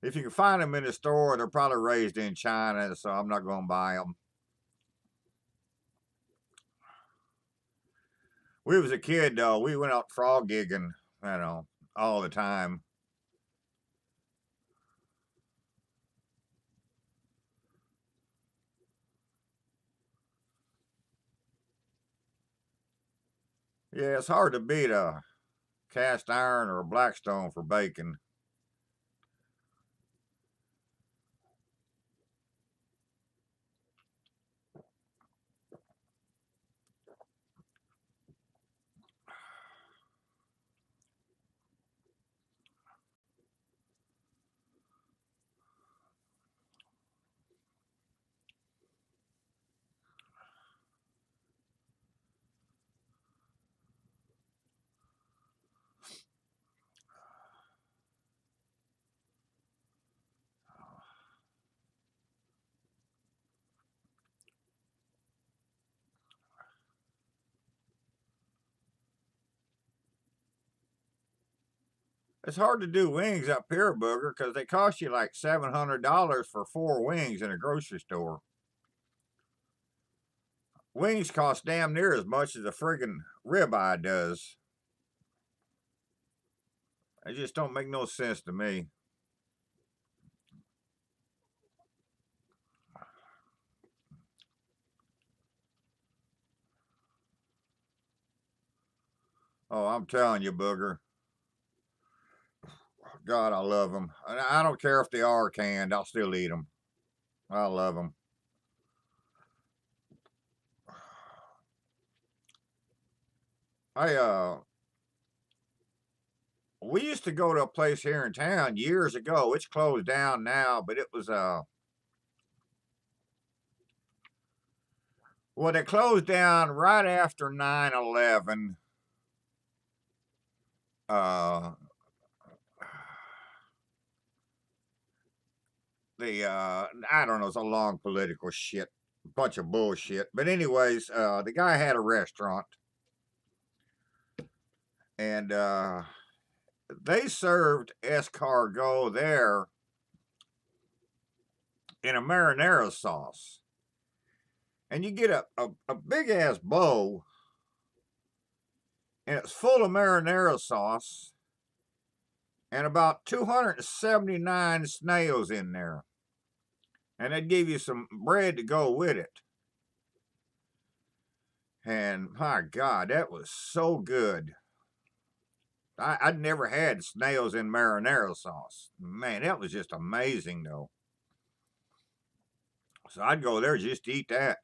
can find them in the store, they're probably raised in China, so I'm not going to buy them. We was a kid though. We went out frog gigging, all the time. Yeah, it's hard to beat a cast iron or a Blackstone for bacon. It's hard to do wings up here, Booger, because they cost you like $700 for 4 wings in a grocery store. Wings cost damn near as much as a friggin' ribeye does. It just don't make no sense to me. Oh, I'm telling you, Booger. God, I love them. I don't care if they are canned. I'll still eat them. I love them. I we used to go to a place here in town years ago. It's closed down now, but it was well, they closed down right after 9/11. Uh, I don't know, it's a long political shit, bunch of bullshit. But anyways, the guy had a restaurant, and they served escargot there in a marinara sauce. And you get a big ass bowl, and it's full of marinara sauce, and about 279 snails in there. And they'd give you some bread to go with it. And my God, that was so good. I'd never had snails in marinara sauce. Man, that was just amazing, though. So I'd go there just to eat that.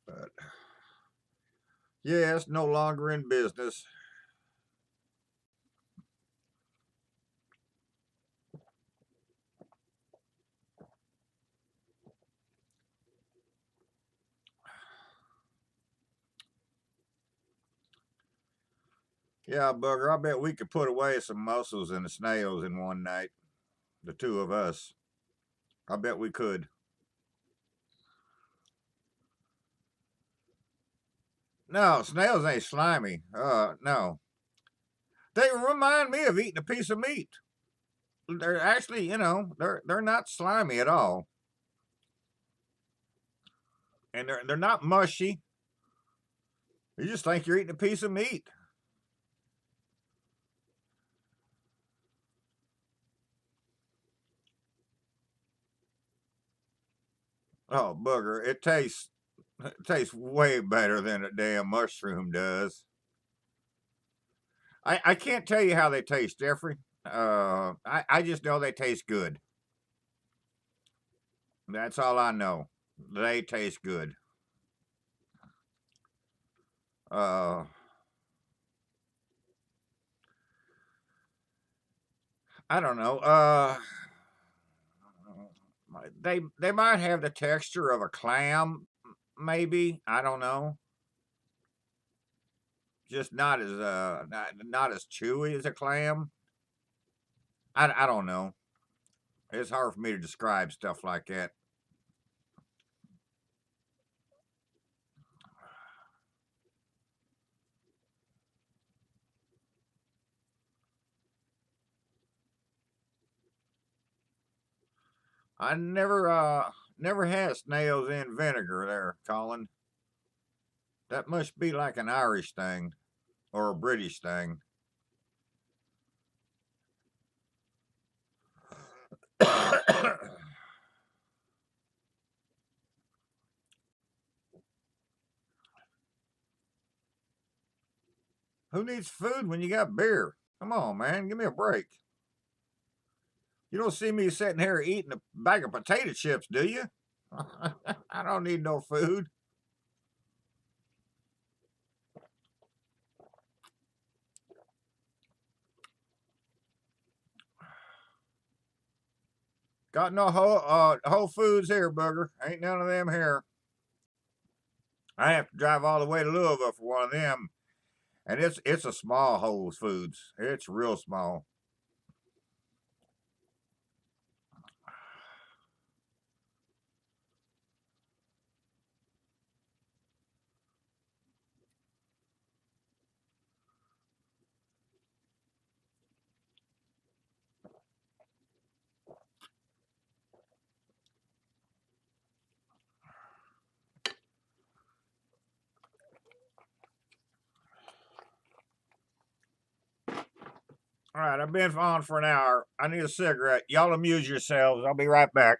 But yeah, it's no longer in business. Yeah, Booger, I bet we could put away some mussels and the snails in one night. The two of us. I bet we could. No, snails ain't slimy. No. They remind me of eating a piece of meat. They're actually, they're not slimy at all. And they're not mushy. You just think you're eating a piece of meat. Oh, Booger, it tastes way better than a damn mushroom does. I can't tell you how they taste, Jeffrey. I just know they taste good. That's all I know. They taste good. Uh, I don't know. They might have the texture of a clam, maybe. I don't know. Just not as chewy as a clam. I don't know. It's hard for me to describe stuff like that. I never had snails in vinegar there, Colin. That must be like an Irish thing or a British thing. Who needs food when you got beer? Come on, man, give me a break. You don't see me sitting here eating a bag of potato chips, do you? I don't need no food. Got no Whole Foods here, Booger. Ain't none of them here. I have to drive all the way to Louisville for one of them, and it's a small Whole Foods. It's real small. All right, I've been on for an hour. I need a cigarette. Y'all amuse yourselves. I'll be right back.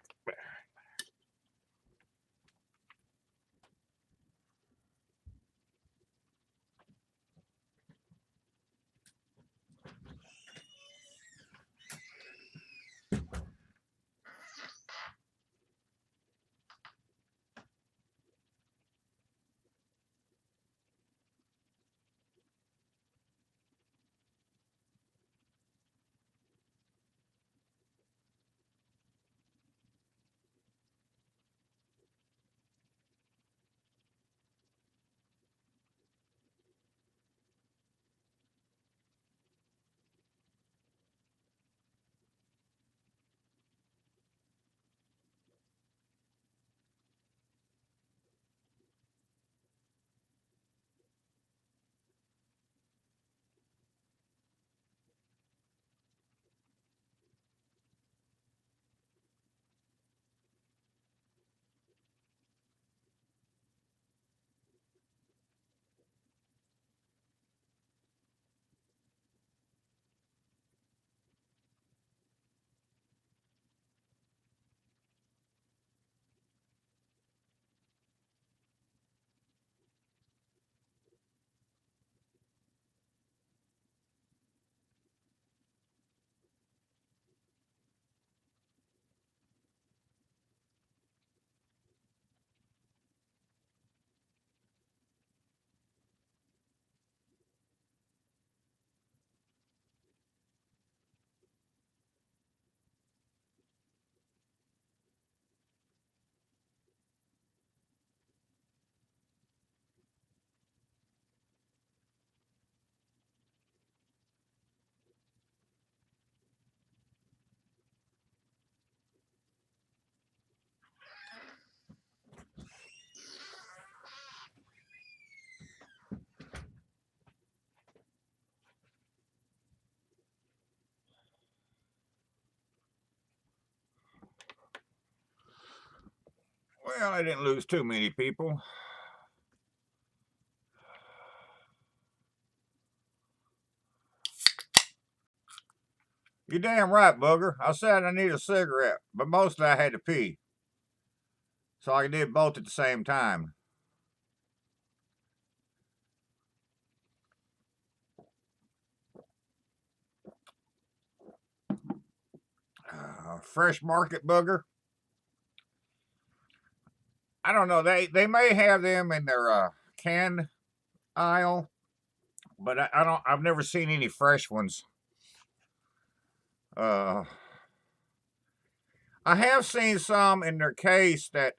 Well, I didn't lose too many people. You damn right, Booger. I said I need a cigarette, but mostly I had to pee. So I did both at the same time. Fresh Market Booger. I don't know. They may have them in their canned aisle, but I don't. I've never seen any fresh ones. Uh, I have seen some in their case that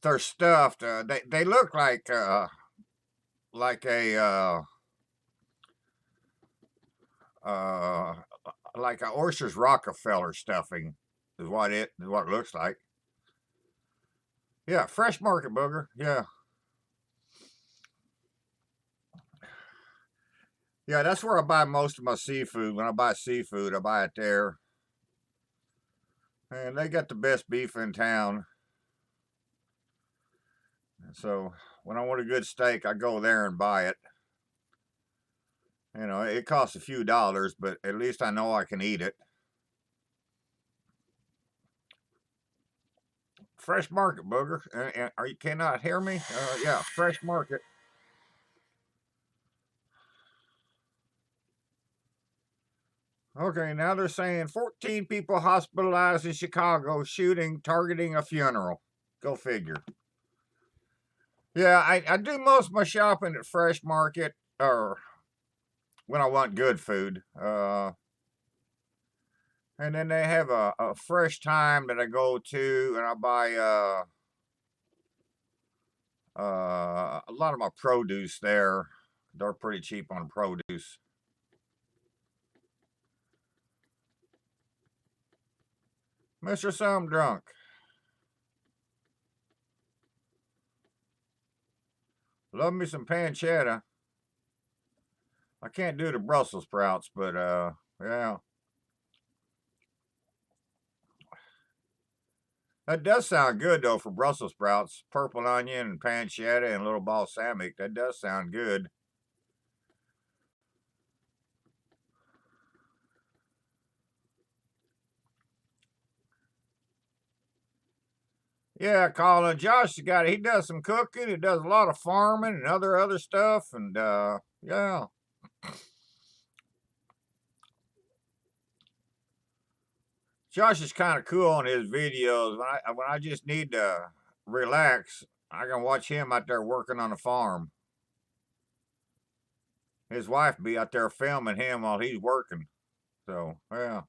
they're stuffed. They look like a uh, like a Oysters Rockefeller stuffing is what it looks like. Yeah, Fresh Market Booger. Yeah. Yeah, that's where I buy most of my seafood. When I buy seafood, I buy it there. And they got the best beef in town. So when I want a good steak, I go there and buy it. You know, it costs a few dollars, but at least I know I can eat it. Fresh Market Booger. Are you cannot hear me? Yeah, Fresh Market. Okay, now they're saying 14 people hospitalized in Chicago, shooting targeting a funeral. Go figure. Yeah, I do most of my shopping at Fresh Market, or when I want good food. And then they have a Fresh Time that I go to, and I buy a lot of my produce there. They're pretty cheap on produce. Mr. Some Drunk. Love me some pancetta. I can't do the Brussels sprouts, but yeah. That does sound good though for Brussels sprouts. Purple onion and pancetta and a little balsamic. That does sound good. Yeah, Colin. Josh has got it. He does some cooking. He does a lot of farming and other stuff. And yeah. Josh is kind of cool on his videos. When I just need to relax, I can watch him out there working on the farm. His wife be out there filming him while he's working. So yeah.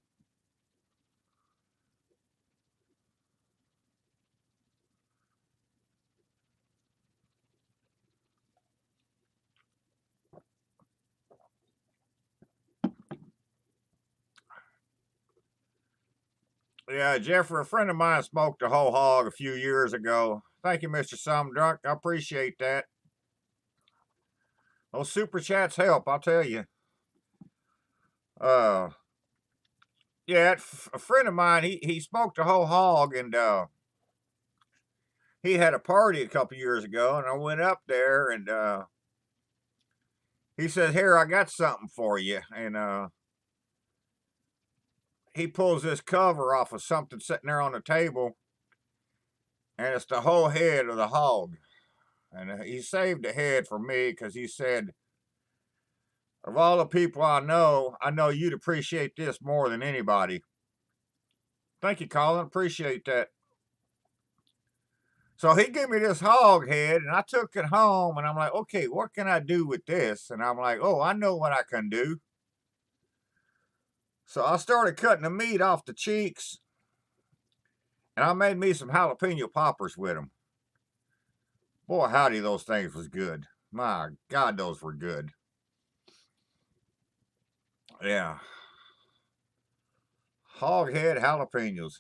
Yeah, Jeffrey, a friend of mine smoked a whole hog a few years ago. Thank you, Mr. Some Drunk. I appreciate that. Those super chats help, I'll tell you. Uh, yeah, a friend of mine, he smoked a whole hog, and he had a party a couple years ago, and I went up there, and he said, "Here, I got something for you," and he pulls this cover off of something sitting there on the table, and it's the whole head of the hog. And he saved the head for me because he said, "Of all the people I know you'd appreciate this more than anybody." Thank you, Colin. Appreciate that. So he gave me this hog head, and I took it home, and I'm like, okay, what can I do with this? And I'm like, oh, I know what I can do. So I started cutting the meat off the cheeks, and I made me some jalapeno poppers with them. Boy, howdy, those things was good. My God, those were good. Yeah. Hog head jalapenos.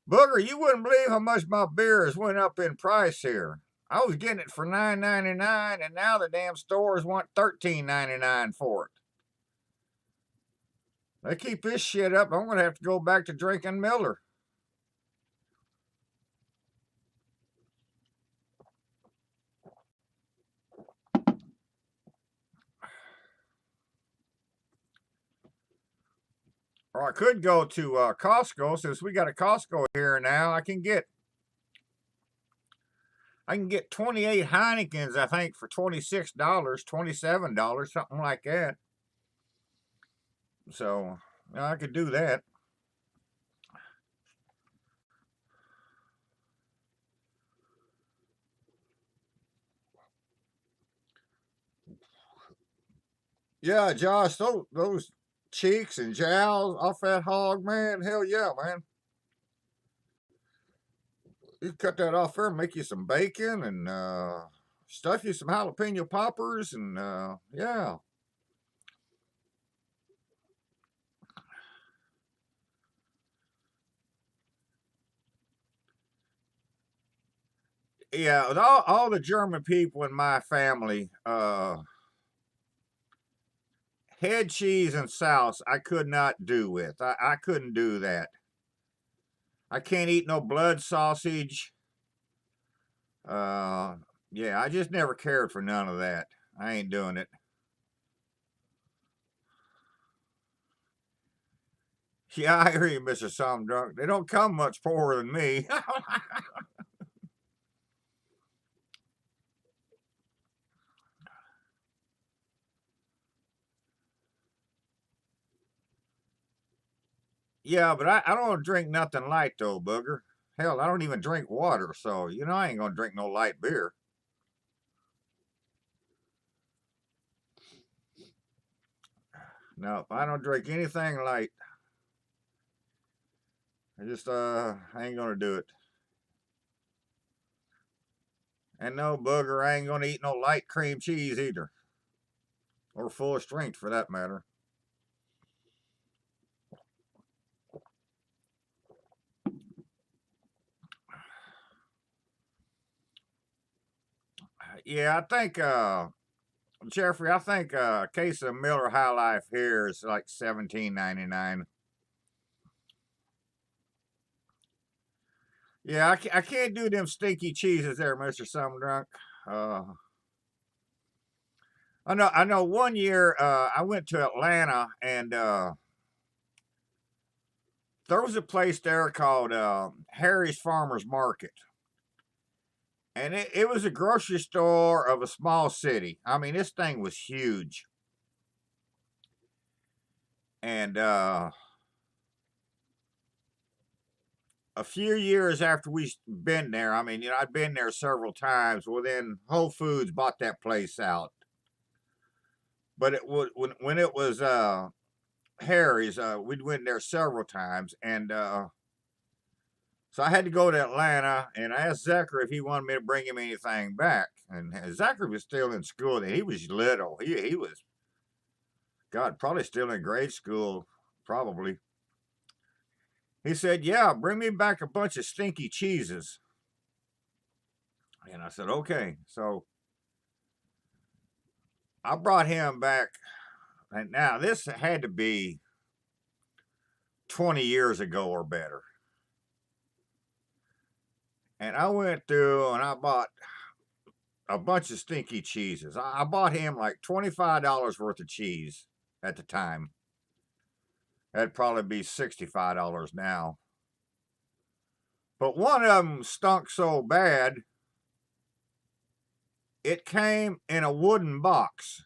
Booger, you wouldn't believe how much my beer has went up in price here. I was getting it for $9.99, and now the damn stores want $13.99 for it. They keep this shit up, I'm gonna have to go back to drinking Miller. Or I could go to Costco, since we got a Costco here now. I can get 28 Heinekens, I think, for $26, $27, something like that. So I could do that. Yeah, Josh, those cheeks and jowls off that hog, man. Hell yeah, man. You cut that off there and make you some bacon and stuff you some jalapeno poppers and yeah. Yeah, with all the German people in my family, head cheese and sauce I could not do with. I couldn't do that. I can't eat no blood sausage. Uh, yeah, I just never cared for none of that. I ain't doing it. Yeah, I hear you, Mr. Some Drunk. They don't come much poorer than me. Yeah, but I don't drink nothing light though, Booger. Hell, I don't even drink water, so I ain't gonna drink no light beer. No, I don't drink anything light. I ain't gonna do it. And no, Booger, I ain't gonna eat no light cream cheese either. Or full strength for that matter. Yeah, I think Jeffrey, I think a case of Miller High Life here is like $17.99. Yeah, I can't do them stinky cheeses there, Mister Some Drunk. Uh, I know. One year I went to Atlanta and there was a place there called Harry's Farmers Market, and it was a grocery store of a small city. I mean, this thing was huge, and a few years after we been there, I mean, I'd been there several times. Well, then Whole Foods bought that place out. But it would when it was Harry's, we'd went there several times, and so I had to go to Atlanta, and I asked Zachary if he wanted me to bring him anything back. And Zachary was still in school. He was little. He was, God, probably still in grade school, probably. He said, "Yeah, bring me back a bunch of stinky cheeses." And I said, "Okay." So I brought him back. And now this had to be 20 years ago or better. And I went through and I bought a bunch of stinky cheeses. I bought him like $25 worth of cheese at the time. That'd probably be $65 now. But one of them stunk so bad, it came in a wooden box.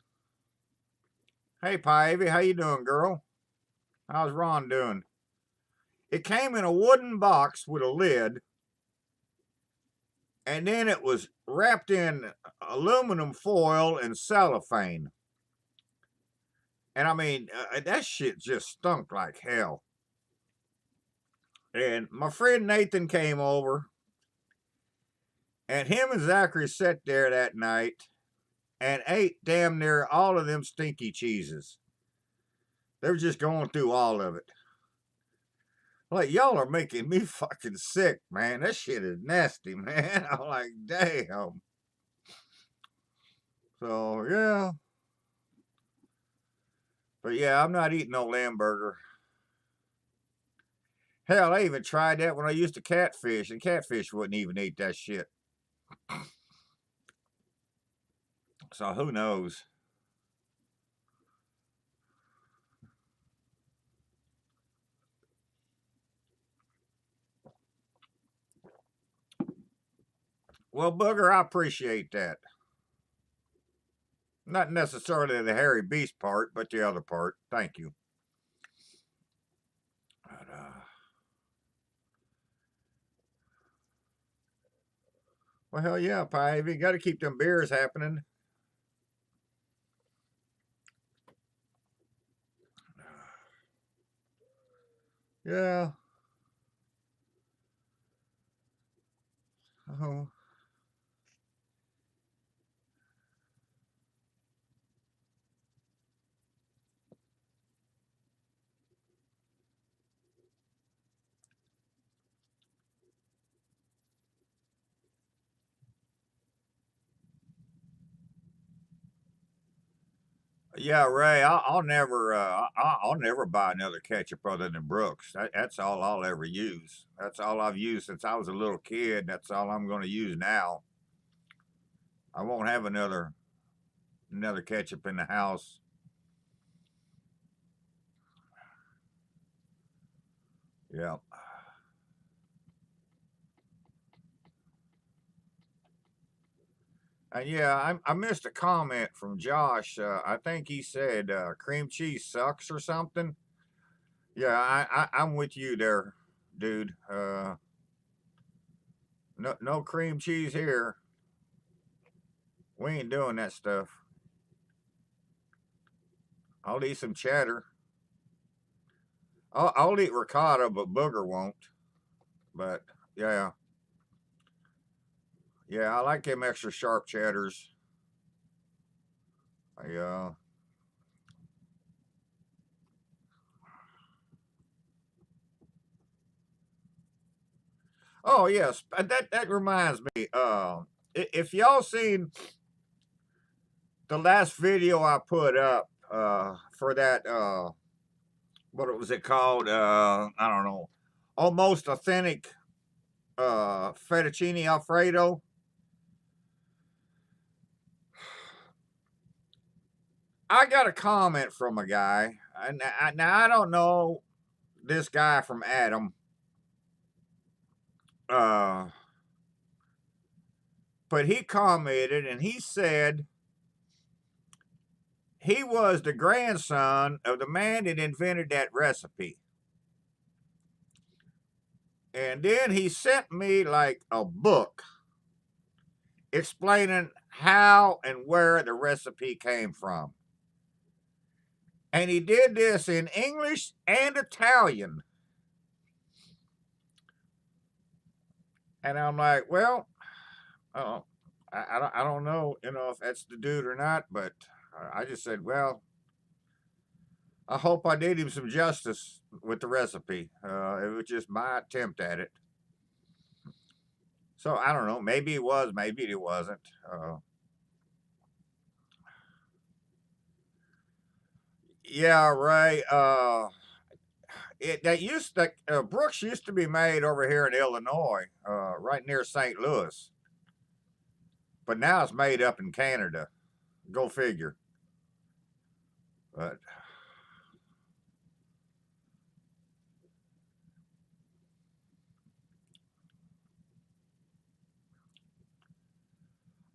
Hey, Pivy, how you doing, girl? How's Ron doing? It came in a wooden box with a lid, and then it was wrapped in aluminum foil and cellophane. And I mean, that shit just stunk like hell. And my friend Nathan came over, and him and Zachary sat there that night and ate damn near all of them stinky cheeses. They were just going through all of it. Like, y'all are making me fucking sick, man. That shit is nasty, man. I'm like, damn. So, yeah. But yeah, I'm not eating no lamb burger. Hell, I even tried that when I used to catfish, and catfish wouldn't even eat that shit. So who knows? Well, Booger, I appreciate that. Not necessarily the hairy beast part, but the other part. Thank you. But, well, hell yeah, Pie. You got to keep them beers happening. Yeah. Oh. Yeah, Ray. I'll never. I'll never buy another ketchup other than Brooks. That's all I'll ever use. That's all I've used since I was a little kid. That's all I'm going to use now. I won't have another ketchup in the house. Yeah. And yeah, I missed a comment from Josh. I think he said cream cheese sucks or something. Yeah, I'm with you there, dude. No cream cheese here. We ain't doing that stuff. I'll eat some cheddar. I'll eat ricotta, but Booger won't. But yeah, yeah, I like them extra sharp cheddars. Yeah. Oh yes, that reminds me. If y'all seen the last video I put up for that what was it called? I don't know. Almost authentic fettuccine alfredo. I got a comment from a guy. Now I don't know this guy from Adam. Uh, but he commented and he said he was the grandson of the man that invented that recipe. And then he sent me like a book explaining how and where the recipe came from. And he did this in English and Italian. And I'm like, well, uh, I don't know, if that's the dude or not, but I just said, well, I hope I did him some justice with the recipe. It was just my attempt at it. So I don't know. Maybe it was, maybe it wasn't. Yeah, Ray. Brooks used to be made over here in Illinois, right near St. Louis, but now it's made up in Canada. Go figure. But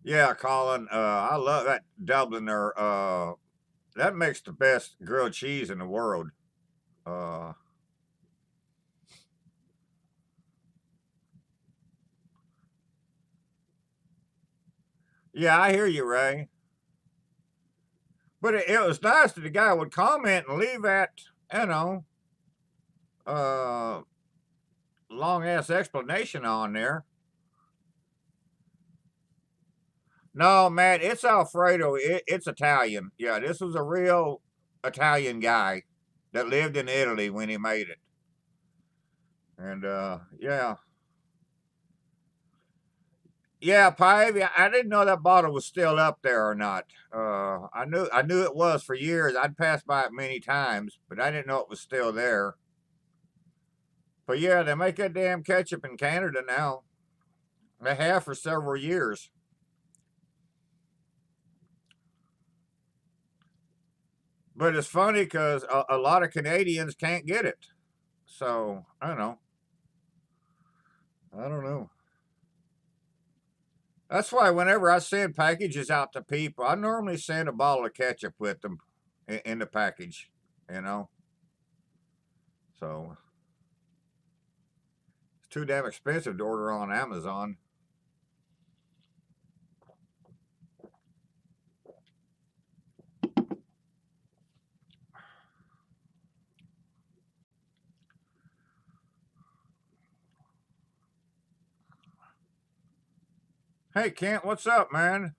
yeah, Colin, I love that Dubliner. That makes the best grilled cheese in the world. Uh, yeah, I hear you, Ray. But it was nice that the guy would comment and leave that, you know, uh, long ass explanation on there. No, man, it's Alfredo. It's Italian. Yeah, this was a real Italian guy that lived in Italy when he made it. And yeah, yeah, Pivy. I didn't know that bottle was still up there or not. I knew it was for years. I'd passed by it many times, but I didn't know it was still there. But yeah, they make that damn ketchup in Canada now. They have for several years. But it's funny because a lot of Canadians can't get it. So I don't know. I don't know. That's why whenever I send packages out to people, I normally send a bottle of ketchup with them in the package. You know, so it's too damn expensive to order on Amazon. Hey Kent, what's up, man?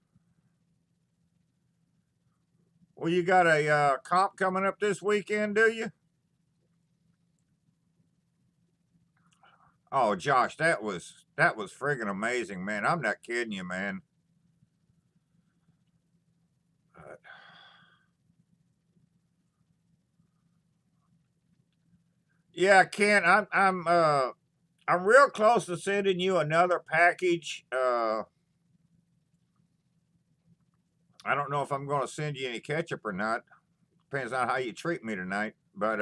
Well, you got a comp coming up this weekend, do you? Oh, Josh, that was friggin' amazing, man. I'm not kidding you, man. Uh, yeah, Kent, I'm real close to sending you another package. I don't know if I'm going to send you any ketchup or not. Depends on how you treat me tonight. But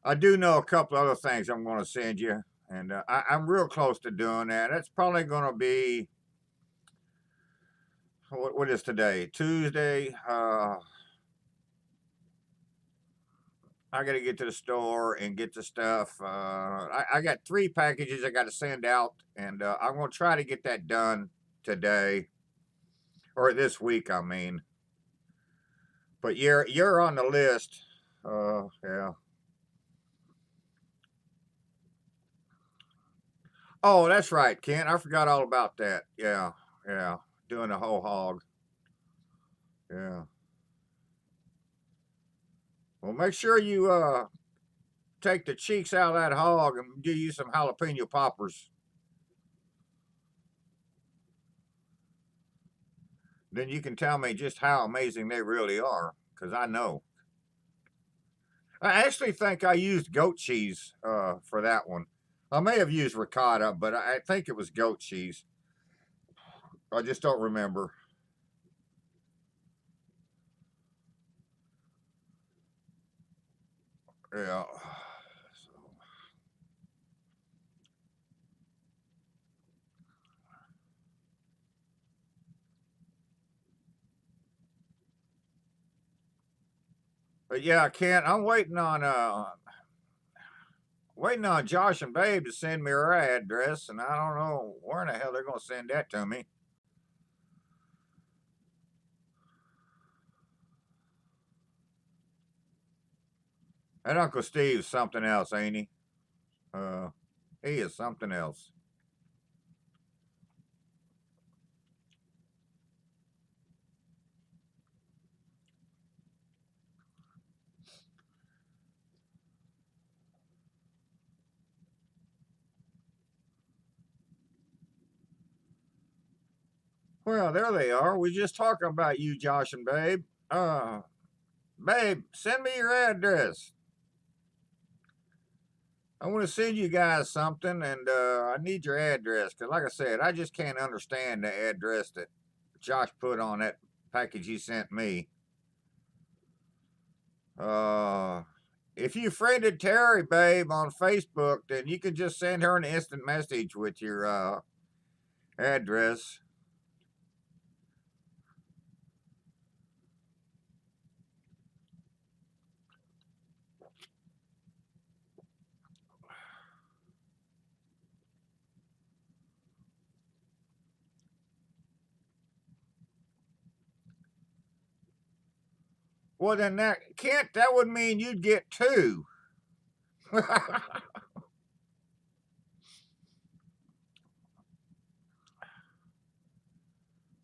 I do know a couple other things I'm going to send you, and I'm real close to doing that. It's probably going to be what is today? Tuesday. I got to get to the store and get the stuff. I got 3 packages I got to send out, and I'm going to try to get that done today or this week. I mean, but you're on the list. Yeah. Oh, that's right, Kent. I forgot all about that. Yeah, yeah. Doing the whole hog. Yeah. Well, make sure you take the cheeks out of that hog and do you some jalapeno poppers. Then you can tell me just how amazing they really are, because I know. I actually think I used goat cheese for that one. I may have used ricotta, but I think it was goat cheese. I just don't remember. Yeah. So, but yeah, I can't. I'm waiting on Josh and Babe to send me her address, and I don't know where in the hell they're going to send that to me. That Uncle Steve's something else, ain't he? Uh, he is something else. Well, there they are. We just talking about you, Josh and Babe. Uh, Babe, send me your address. I want to send you guys something, and I need your address because, like I said, I just can't understand the address that Josh put on that package he sent me. Uh, if you friended Terry, Babe, on Facebook, then you can just send her an instant message with your address. Well, then that would mean you'd get 2.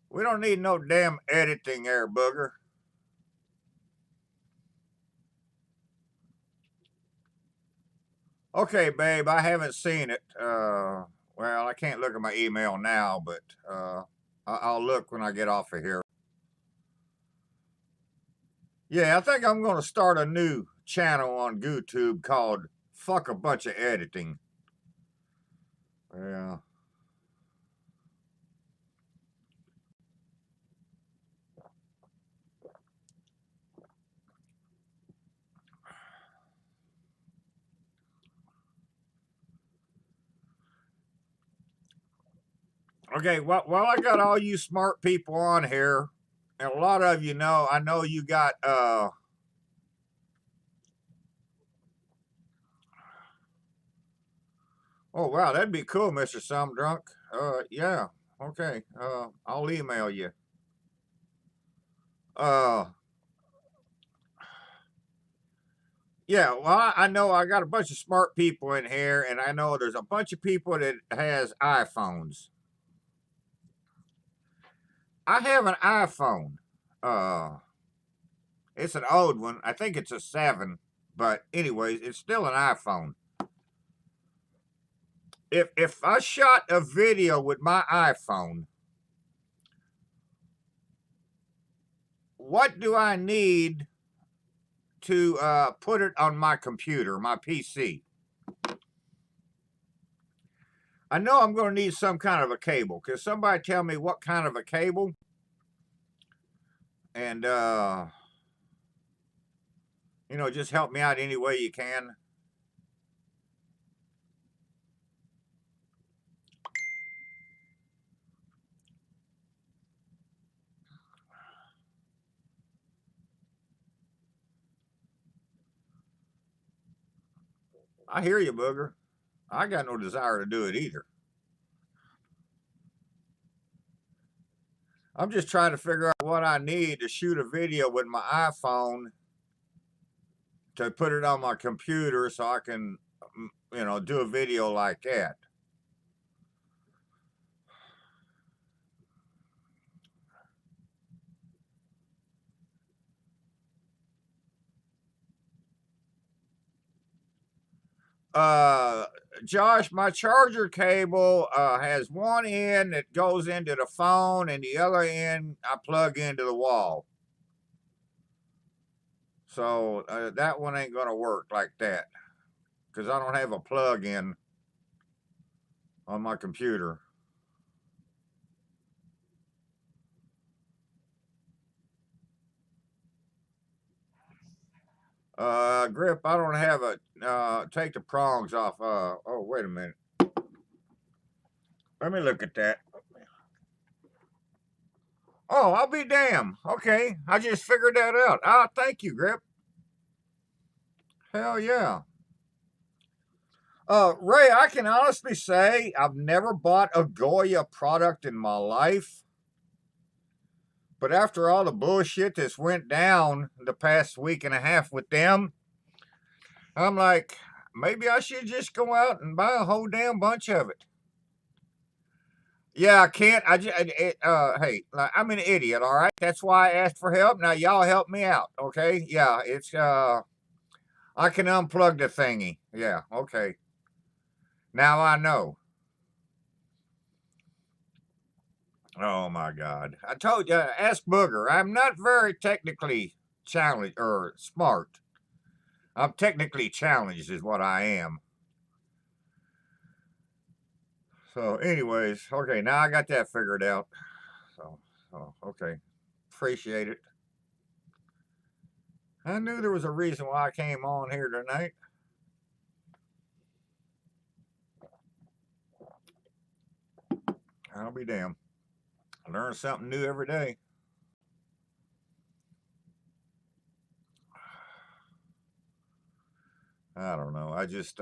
We don't need no damn editing there, booger. Okay, babe, I haven't seen it. Well, I can't look at my email now, but I'll look when I get off of here. Yeah, I think I'm going to start a new channel on YouTube called Fuck a bunch of editing. Yeah. Okay, well, I got all you smart people on here, and a lot of you know, I know you got, oh, wow, that'd be cool, Mr. Some Drunk. Yeah, okay, I'll email you. Uh, yeah, well, I know I got a bunch of smart people in here, and I know there's a bunch of people that has iPhones. I have an iPhone. Uh, it's an old one. I think it's a 7, but anyways, it's still an iPhone. If I shot a video with my iPhone, what do I need to put it on my computer, my PC? I know I'm going to need some kind of a cable. Can somebody tell me what kind of a cable? And you know, just help me out any way you can. I hear you, Booger. I got no desire to do it either. I'm just trying to figure out what I need to shoot a video with my iPhone to put it on my computer so I can, you know, do a video like that. Uh, Josh, my charger cable has one end that goes into the phone, and the other end I plug into the wall. So that one ain't gonna work like that because I don't have a plug in on my computer. Grip, I don't have a take the prongs off. Oh, wait a minute. Let me look at that. Oh, I'll be damned. Okay, I just figured that out. Ah, thank you, Grip. Hell yeah. Ray, I can honestly say I've never bought a Goya product in my life. But after all the bullshit that's went down the past week and a half with them, I'm like, maybe I should just go out and buy a whole damn bunch of it. Yeah, I can't. Hey, I'm an idiot, all right? That's why I asked for help. Now, y'all help me out, okay? Yeah, I can unplug the thingy. Yeah, okay. Now I know. Oh my God. I told you, ask Booger. I'm not very technically challenged or smart. I'm technically challenged, is what I am. So, anyways, okay, now I got that figured out. Okay. Appreciate it. I knew there was a reason why I came on here tonight. I'll be damned. I learn something new every day. I don't know. I just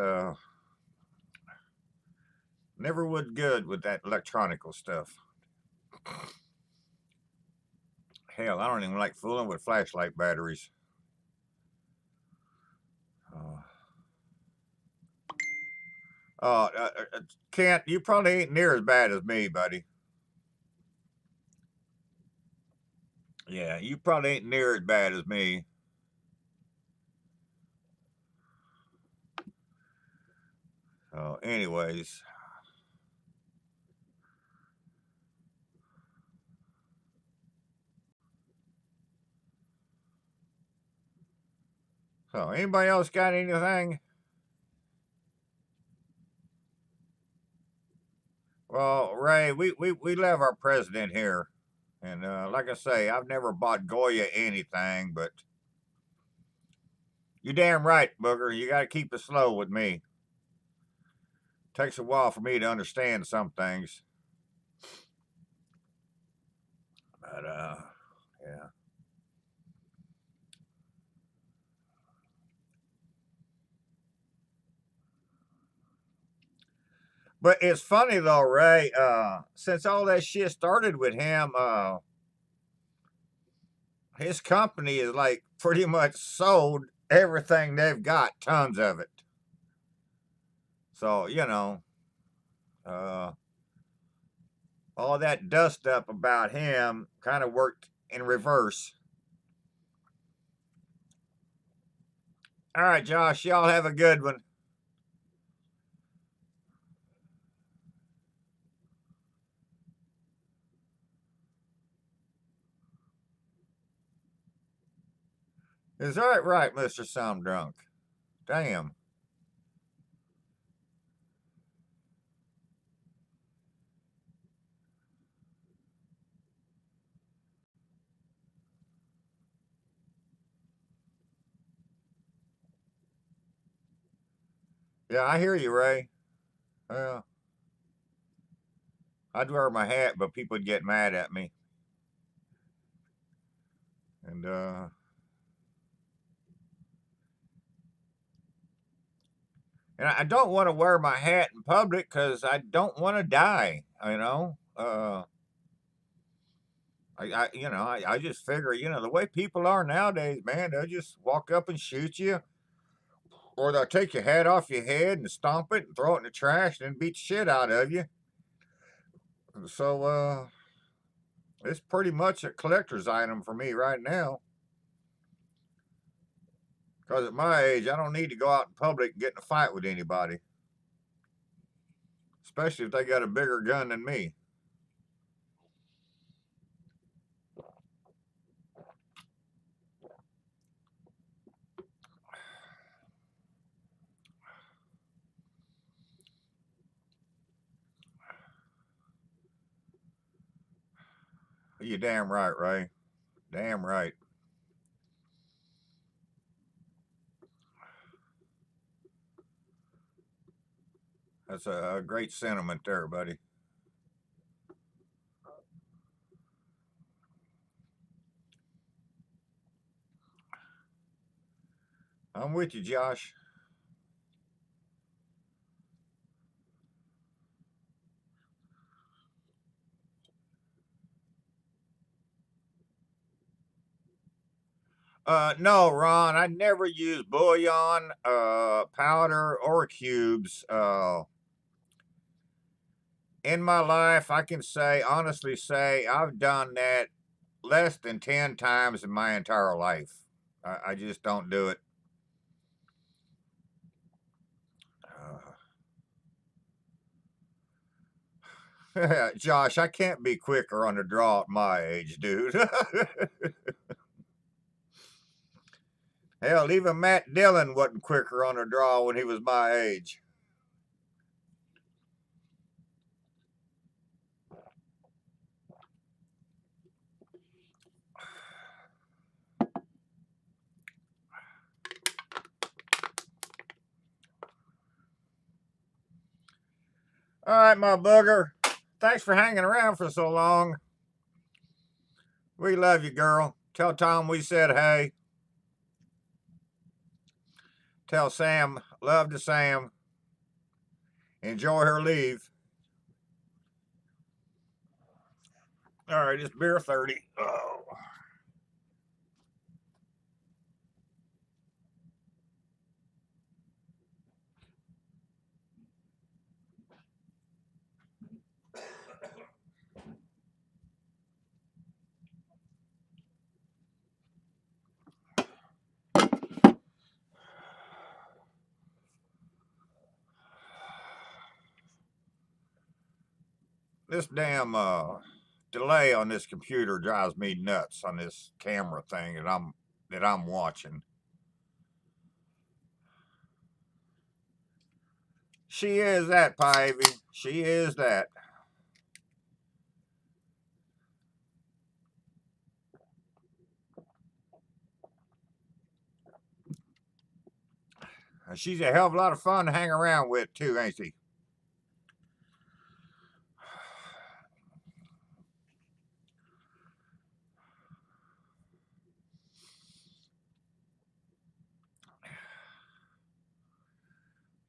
never was good with that electronical stuff. Hell, I don't even like fooling with flashlight batteries. Uh, Kent, you probably ain't near as bad as me, buddy. Yeah, you probably ain't near as bad as me. So, anyways. So, anybody else got anything? Well, Ray, we love our president here. And like I say, I've never bought Goya anything, but you damn right, Booger. You got to keep it slow with me. Takes a while for me to understand some things. But, yeah. But it's funny though, Ray. Since all that shit started with him, his company is like pretty much sold everything they've got, tons of it. So uh, all that dust up about him kind of worked in reverse. All right, Josh, y'all have a good one. Is that right, Mister Some Drunk? Damn. Yeah, I hear you, Ray. Well, I'd wear my hat, but people would get mad at me. And I don't want to wear my hat in public because I don't want to die. I just figure, the way people are nowadays, man, they'll just walk up and shoot you, or they'll take your hat off your head and stomp it and throw it in the trash and then beat the shit out of you. So, it's pretty much a collector's item for me right now. Because at my age, I don't need to go out in public and get in a fight with anybody, especially if they got a bigger gun than me. You damn right, Ray. Damn right. That's a great sentiment there, buddy. I'm with you, Josh. No, Ron, I never use bouillon, powder, or cubes. In my life, I can honestly say, I've done that less than 10 times in my entire life. I just don't do it. Josh, I can't be quicker on the draw at my age, dude. Hell, even Matt Dillon wasn't quicker on the draw when he was my age. All right, my booger. Thanks for hanging around for so long. We love you, girl. Tell Tom we said hey. Tell Sam, love to Sam. Enjoy her leave. All right, it's beer 30. Oh. This damn delay on this computer drives me nuts on this camera thing that I'm watching. She is that, Pivy. She is that. She's a hell of a lot of fun to hang around with too, ain't she?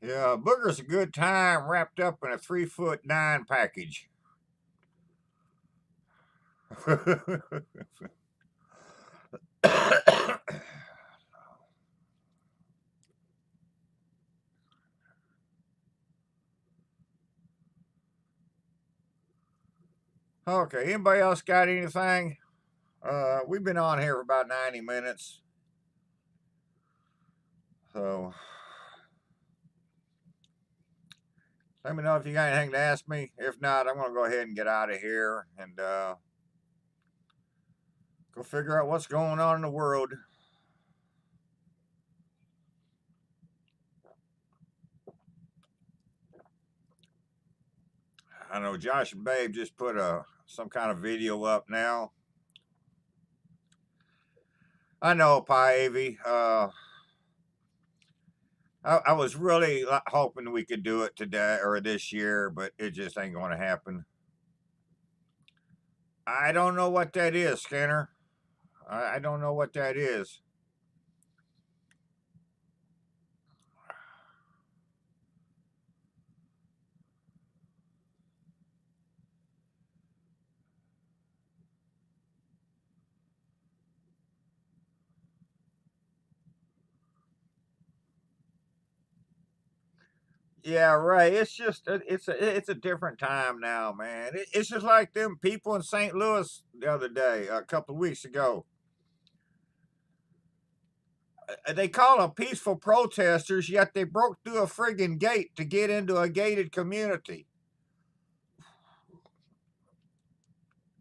Yeah, Booger's a good time wrapped up in a 3'9" package. Okay, anybody else got anything? We've been on here for about 90 minutes. So let me know if you got anything to ask me. If not, I'm gonna go ahead and get out of here and go figure out what's going on in the world. I know Josh and Babe just put some kind of video up now. I know, Pie Avy. I was really hoping we could do it today or this year, but it just ain't going to happen. I don't know what that is, Skinner. I don't know what that is. Yeah, right. It's just it's a different time now, man. It's just like them people in St. Louis the other day, a couple of weeks ago. They call them peaceful protesters, yet they broke through a friggin' gate to get into a gated community.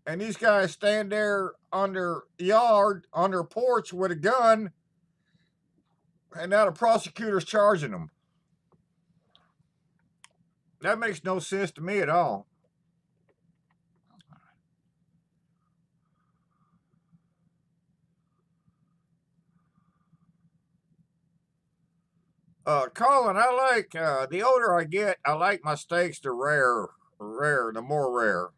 And these guys stand there on their yard, on their porch with a gun, and now the prosecutor's charging them. That makes no sense to me at all. Colin, I like the older I get, I like my steaks to rare, the more rare.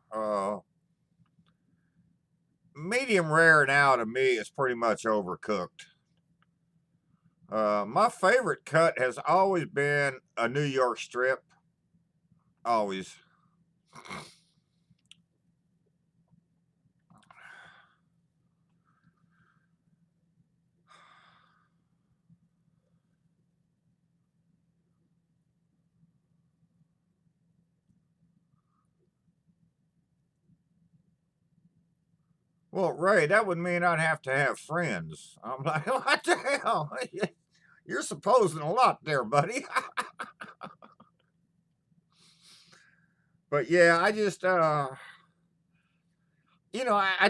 Medium rare now to me is pretty much overcooked. My favorite cut has always been a New York strip. Always. Well, Ray, that would mean I'd have to have friends. I'm like, what the hell? You're supposing a lot there, buddy. But yeah, I just I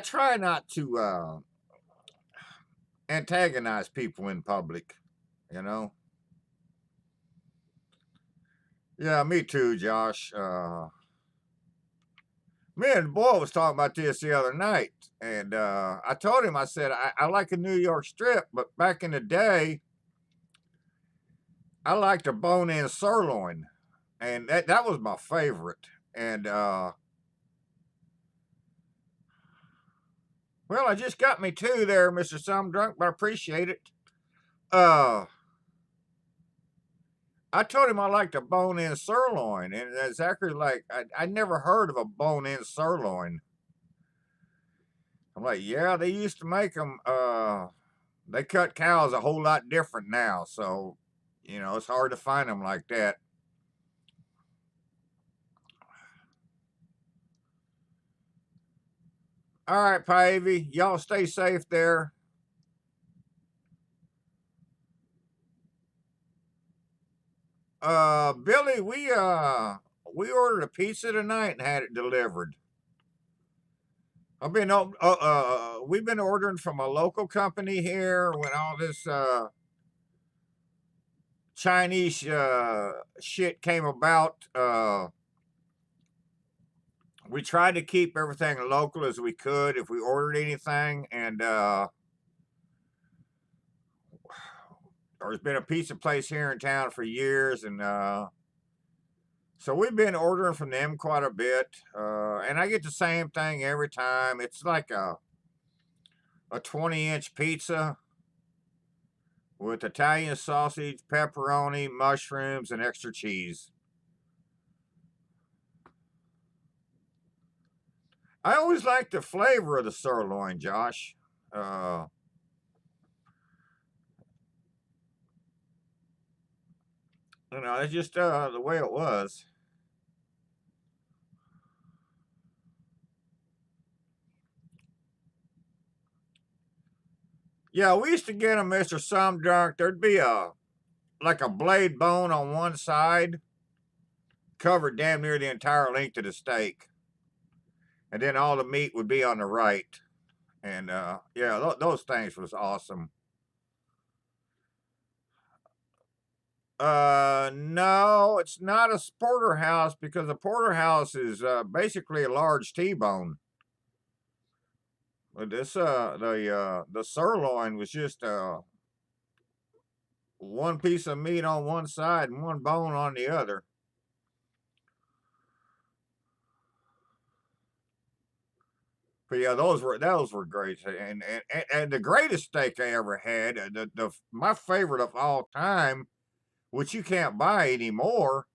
try not to antagonize people in public, you know. Yeah, me too, Josh. Me and the boy was talking about this the other night, and I told him, I said, I like a New York strip, but back in the day, I liked a bone-in sirloin, and that was my favorite. And well, I just got me two there, Mister Some Drunk, but I appreciate it. Uh, I told him I liked a bone-in sirloin, and Zachary like I never heard of a bone-in sirloin. I'm like, yeah, they used to make them. They cut cows a whole lot different now, so it's hard to find them like that. All right, Pavy, y'all stay safe there. Billy, we ordered a pizza tonight and had it delivered. We've been ordering from a local company here when all this Chinese shit came about. We tried to keep everything local as we could if we ordered anything, and there's been a pizza place here in town for years, and so we've been ordering from them quite a bit. And I get the same thing every time. It's like a 20-inch pizza with Italian sausage, pepperoni, mushrooms, and extra cheese. I always like the flavor of the sirloin, Josh. Uh, it's just the way it was. Yeah, we used to get them, Mister Some Drunk. There'd be like a blade bone on one side, covered damn near the entire length of the steak, and then all the meat would be on the right. And yeah, those things was awesome. No, it's not a porterhouse because a porterhouse is basically a large T-bone. But this the sirloin was just one piece of meat on one side and one bone on the other. But yeah, those were great, and the greatest steak I ever had, the my favorite of all time, which you can't buy anymore,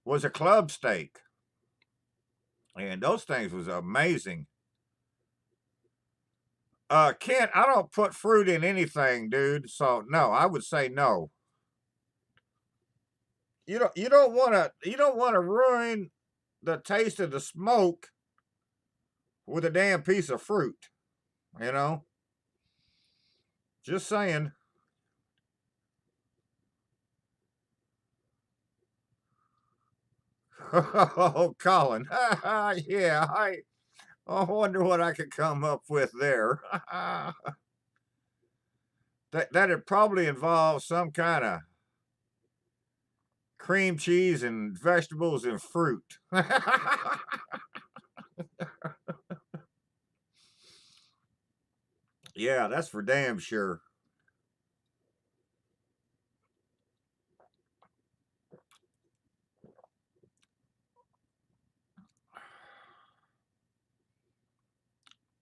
was a club steak, and those things was amazing. Kent, I don't put fruit in anything, dude. So no, I would say no. You don't want to ruin the taste of the smoke with a damn piece of fruit. You know, just saying. Oh, Colin. Yeah, I wonder what I could come up with there. That'd probably involve some kind of cream cheese and vegetables and fruit. Yeah, that's for damn sure.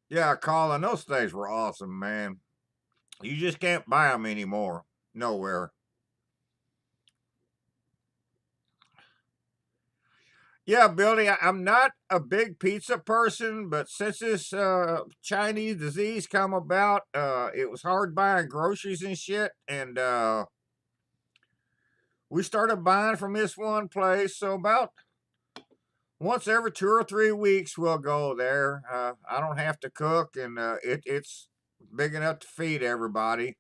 Yeah, Colin, those things were awesome, man. You just can't buy them anymore. Nowhere. Yeah, Billy, I'm not a big pizza person, but since this Chinese disease come about, it was hard buying groceries and shit, and we started buying from this one place. So about once every 2 or 3 weeks, we'll go there. I don't have to cook, and it's big enough to feed everybody.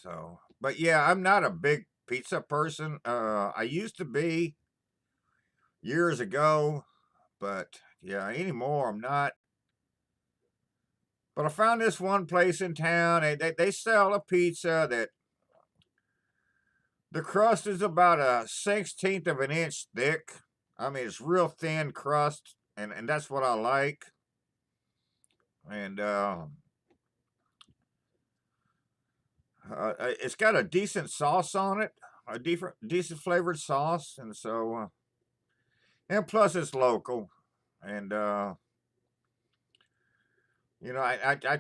So, but yeah, I'm not a big pizza person. I used to be years ago, but yeah, anymore I'm not. But I found this one place in town. They sell a pizza that the crust is about a 16th of an inch thick. I mean, it's real thin crust, and that's what I like. And it's got a decent sauce on it, a decent flavored sauce, and so and plus it's local, and I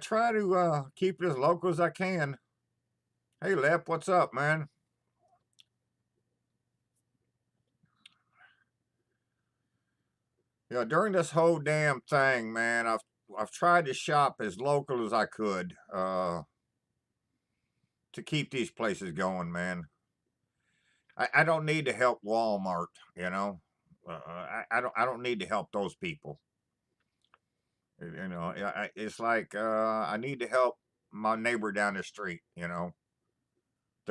try to keep it as local as I can. Hey, Lep, what's up, man? Yeah, during this whole damn thing, man, I've tried to shop as local as I could to keep these places going, man. I don't need to help Walmart, you know. I don't need to help those people. It's like I need to help my neighbor down the street, the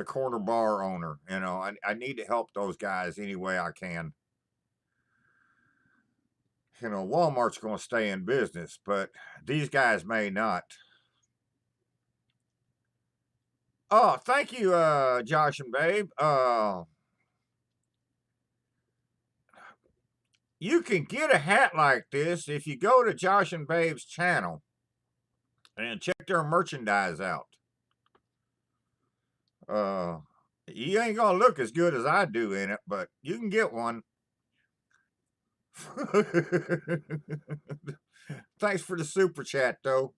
corner bar owner. I need to help those guys any way I can. Walmart's going to stay in business, but these guys may not. Oh, thank you, Josh and Babe. You can get a hat like this if you go to Josh and Babe's channel. and check their merchandise out. You ain't gonna look as good as I do in it, but you can get one. Thanks for the super chat, though.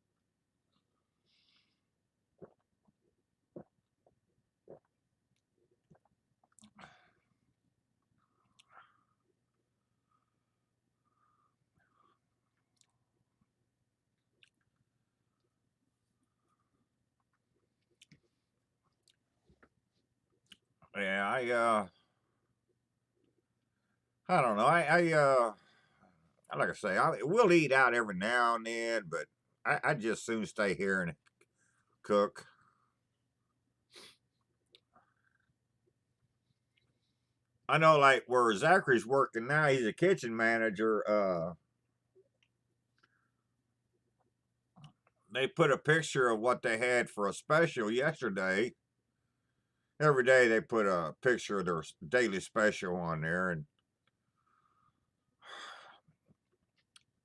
Yeah, I don't know. Like I say, we'll eat out every now and then, but I just soon stay here and cook. I know, like where Zachary's working now, he's a kitchen manager. They put a picture of what they had for a special yesterday. Every day they put a picture of their daily special on there, and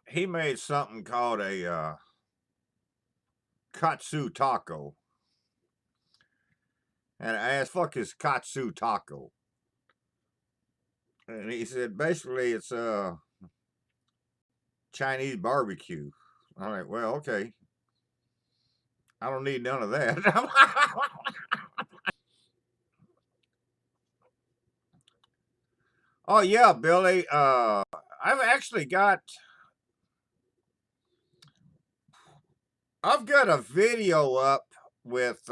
he made something called a katsu taco. And I asked, "Fuck is katsu taco?" And he said, basically, it's Chinese barbecue. I'm like, well, okay. I don't need none of that. Oh yeah, Billy. I've got a video up with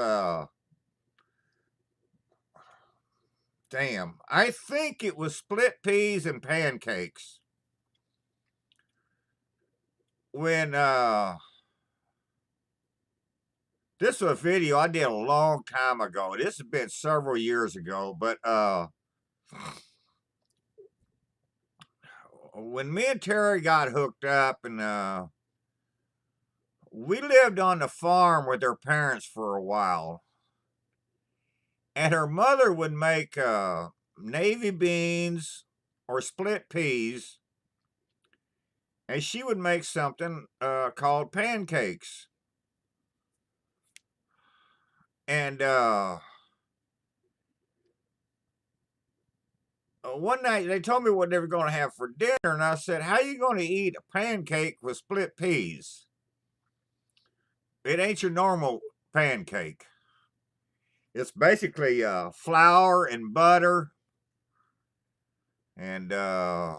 damn. I think it was split peas and pancakes. When this was a video I did a long time ago. This has been several years ago, but when me and Terry got hooked up and we lived on the farm with her parents for a while. And her mother would make navy beans or split peas, and she would make something called pancakes. And one night they told me what they were going to have for dinner, and I said, "How you going to eat a pancake with split peas? It ain't your normal pancake. It's basically flour and butter and I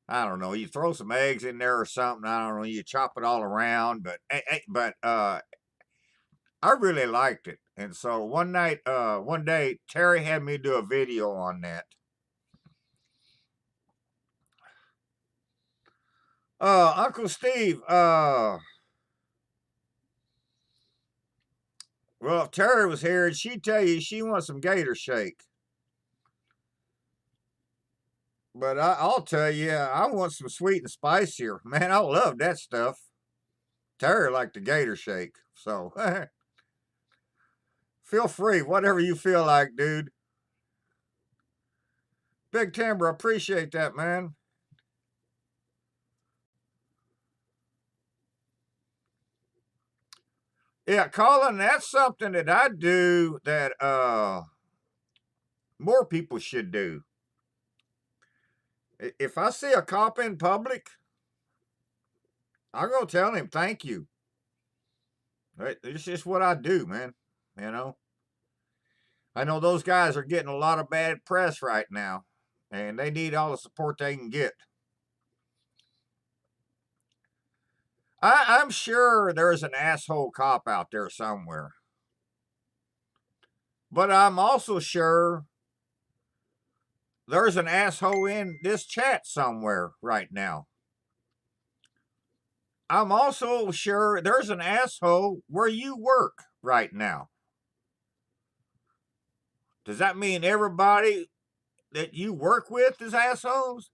don't know. You throw some eggs in there or something. I don't know. You chop it all around, but I really liked it. And so one day, Terry had me do a video on that. Uncle Steve, well, if Terry was here, she'd tell you she wants some gator shake. But I'll tell you, I want some sweet and spicier. Man, I love that stuff. Terry liked the gator shake. So feel free, whatever you feel like, dude. Big Timber, appreciate that, man. Yeah, Colin, that's something that I do that more people should do. If I see a cop in public, I'll go tell him thank you. It's just what I do, man. You know, I know those guys are getting a lot of bad press right now, and they need all the support they can get. I'm sure there's an asshole cop out there somewhere, but I'm also sure there's an asshole in this chat somewhere right now. I'm also sure there's an asshole where you work right now. Does that mean everybody that you work with is assholes?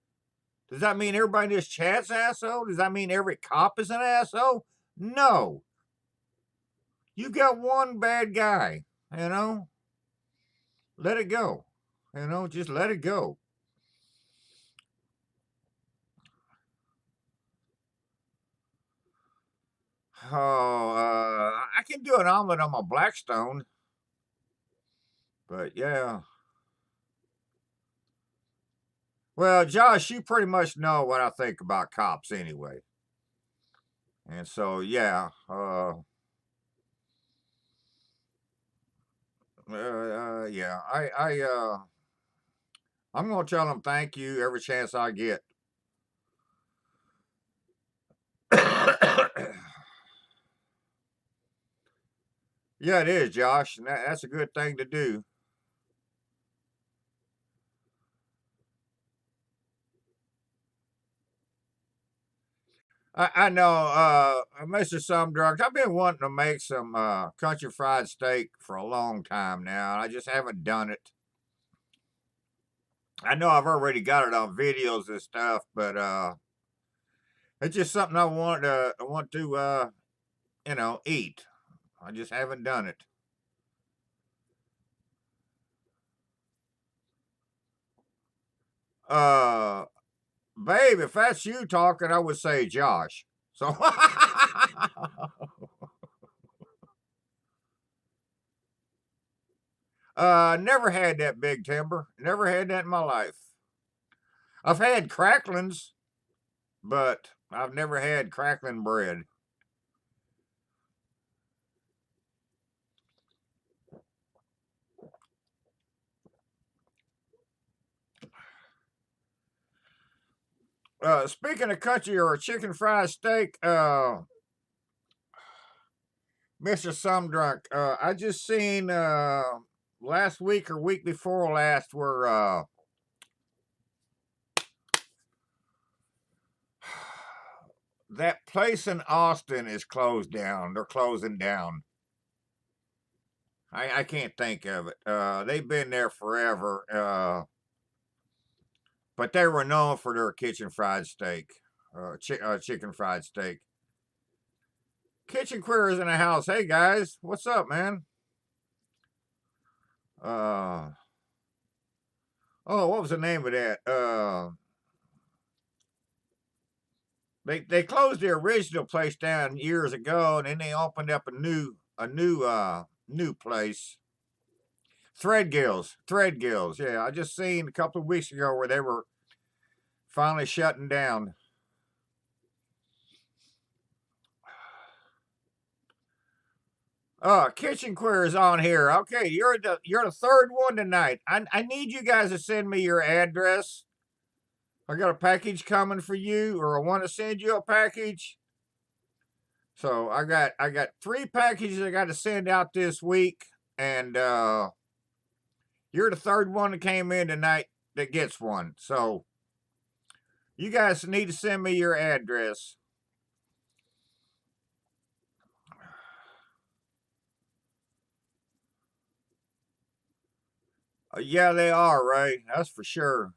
Does that mean everybody in this chat's asshole? Does that mean every cop is an asshole? No. You got one bad guy, you know? Let it go. You know, just let it go. Oh, I can do an omelet on my Blackstone, but yeah. Well, Josh, you pretty much know what I think about cops anyway. And so, yeah, yeah, I'm gonna tell them thank you every chance I get. Yeah, it is, Josh, and that's a good thing to do. I know, Mr. Some Drugs. I've been wanting to make some country fried steak for a long time now. I just haven't done it. I know I've already got it on videos and stuff, but it's just something I want to eat. I just haven't done it. Uh, Babe, if that's you talking, I would say Josh. So, never had that big timber. Never had that in my life. I've had cracklings, but I've never had crackling bread. Speaking of country or chicken fried steak, Mr. Sumdrunk, I just seen last week or week before last where that place in Austin is closed down. They're closing down. I can't think of it. They've been there forever, but they were known for their kitchen fried steak, chicken fried steak. Kitchen queers in the house. Hey guys, what's up, man? Uh, oh, what was the name of that? They closed the original place down years ago, and then they opened up a new place. Thread Gills. Yeah, I just seen a couple of weeks ago where they were finally shutting down. Kitchen queers on here. Okay, you're the third one tonight. I need you guys to send me your address. I got a package coming for you, or I want to send you a package. So I got three packages I got to send out this week, and you're the third one that came in tonight that gets one. So you guys need to send me your address. Yeah, they are, right? That's for sure.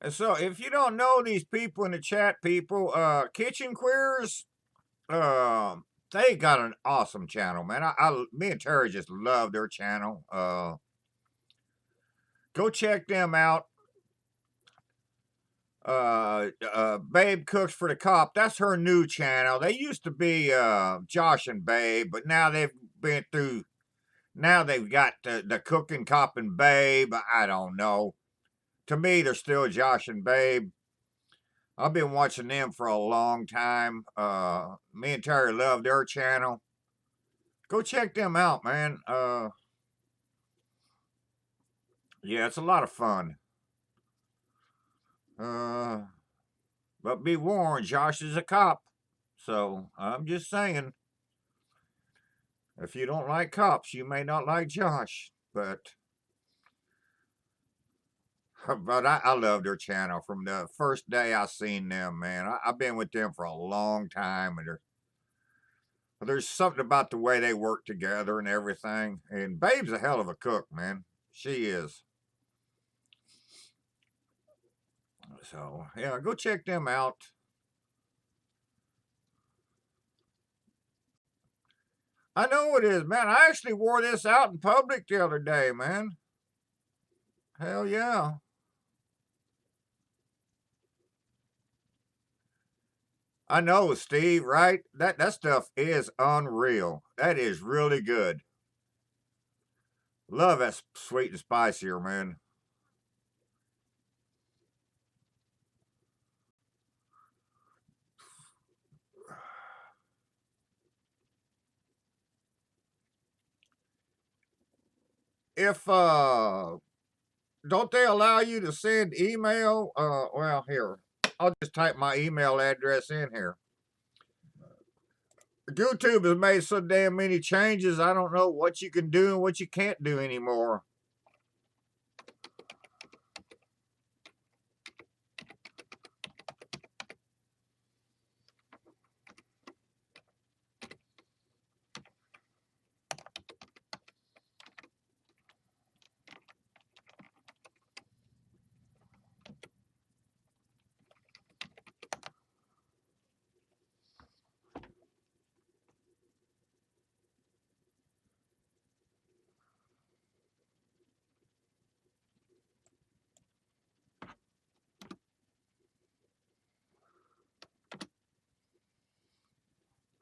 And so, if you don't know these people in the chat, people, Kitchen Queers, they got an awesome channel, man. Me and Terry just love their channel. Go check them out. Babe Cooks for the Cop. That's her new channel. They used to be Josh and Babe, but now they've been through. Now they've got the Cooking Cop and Babe. I don't know. To me, they're still Josh and Babe. I've been watching them for a long time. Me and Terry love their channel. Go check them out, man. Yeah, it's a lot of fun. Uh, but be warned, Josh is a cop. So I'm just saying, if you don't like cops, you may not like Josh. But I love their channel from the first day I seen them, man. I've been with them for a long time, and There's something about the way they work together and everything. And Babe's a hell of a cook, man. She is. So yeah, go check them out. I know it is, man. I actually wore this out in public the other day, man. Hell yeah. I know, Steve, right? That stuff is unreal. That is really good. Love that sweet and spicier, man. If don't they allow you to send email? Well, here. I'll just type my email address in here. YouTube has made so damn many changes. I don't know what you can do and what you can't do anymore.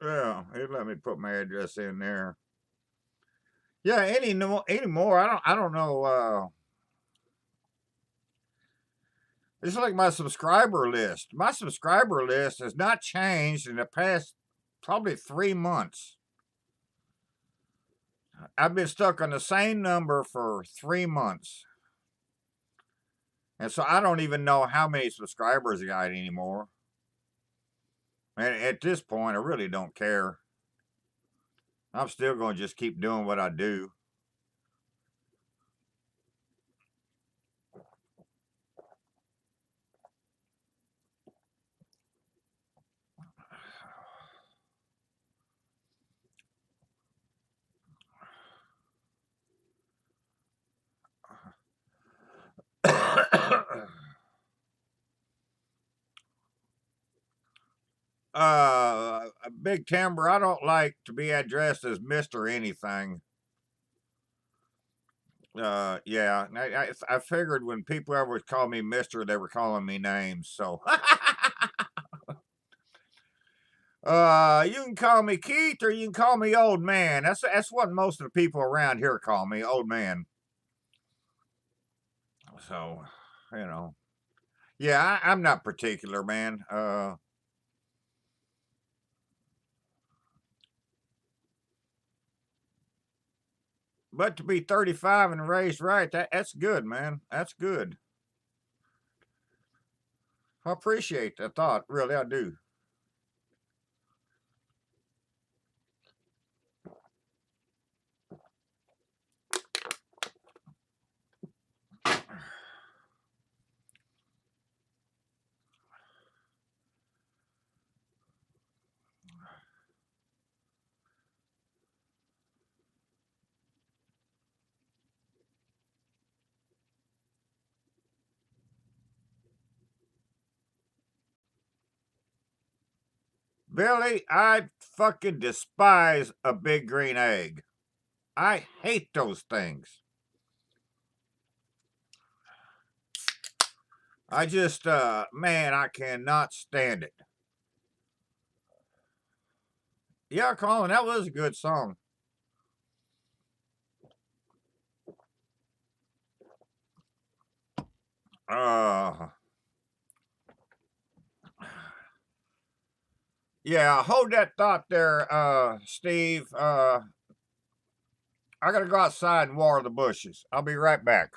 Yeah, it let me put my address in there. Yeah, anymore. I don't know. It's like my subscriber list. My subscriber list has not changed in the past probably 3 months. I've been stuck on the same number for 3 months. And so I don't even know how many subscribers I got anymore. And at this point, I really don't care. I'm still going to just keep doing what I do. Big Timber, I don't like to be addressed as Mr. Anything. Yeah, I figured when people ever would call me Mister, they were calling me names. So, you can call me Keith or you can call me Old Man. That's what most of the people around here call me, Old Man. So, you know, yeah, I'm not particular, man. But to be 35 and raised right, that's good, man. That's good. I appreciate that thought, really, I do. Billy, I fucking despise a big green egg. I hate those things. I just, man, I cannot stand it. Yeah, Colin, that was a good song. Uh, yeah, hold that thought there, Steve. I gotta go outside and water the bushes. I'll be right back.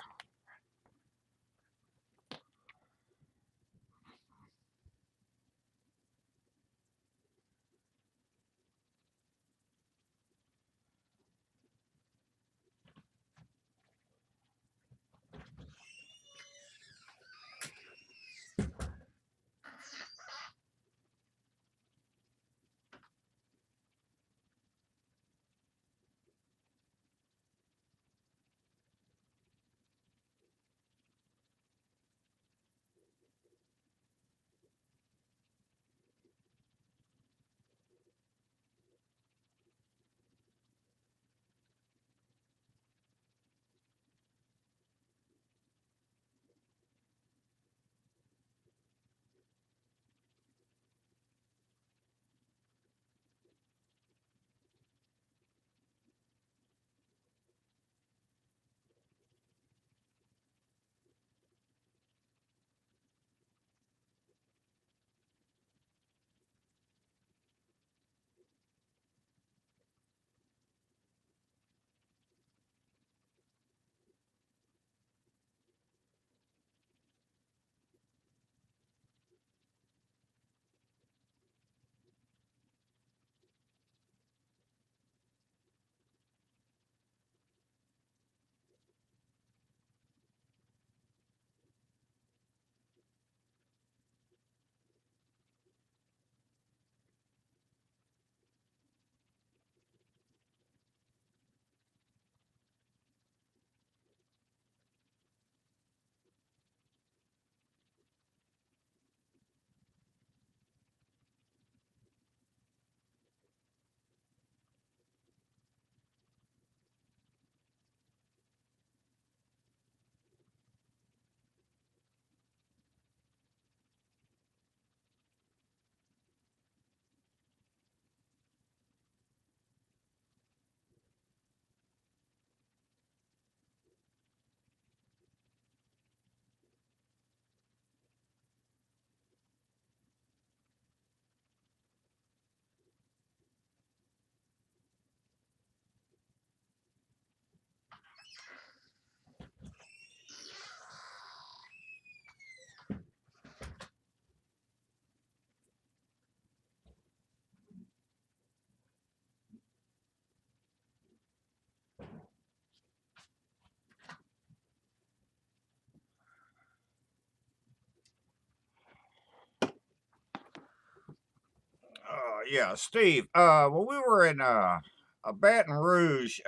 Yeah, Steve. Well, we were in Baton Rouge.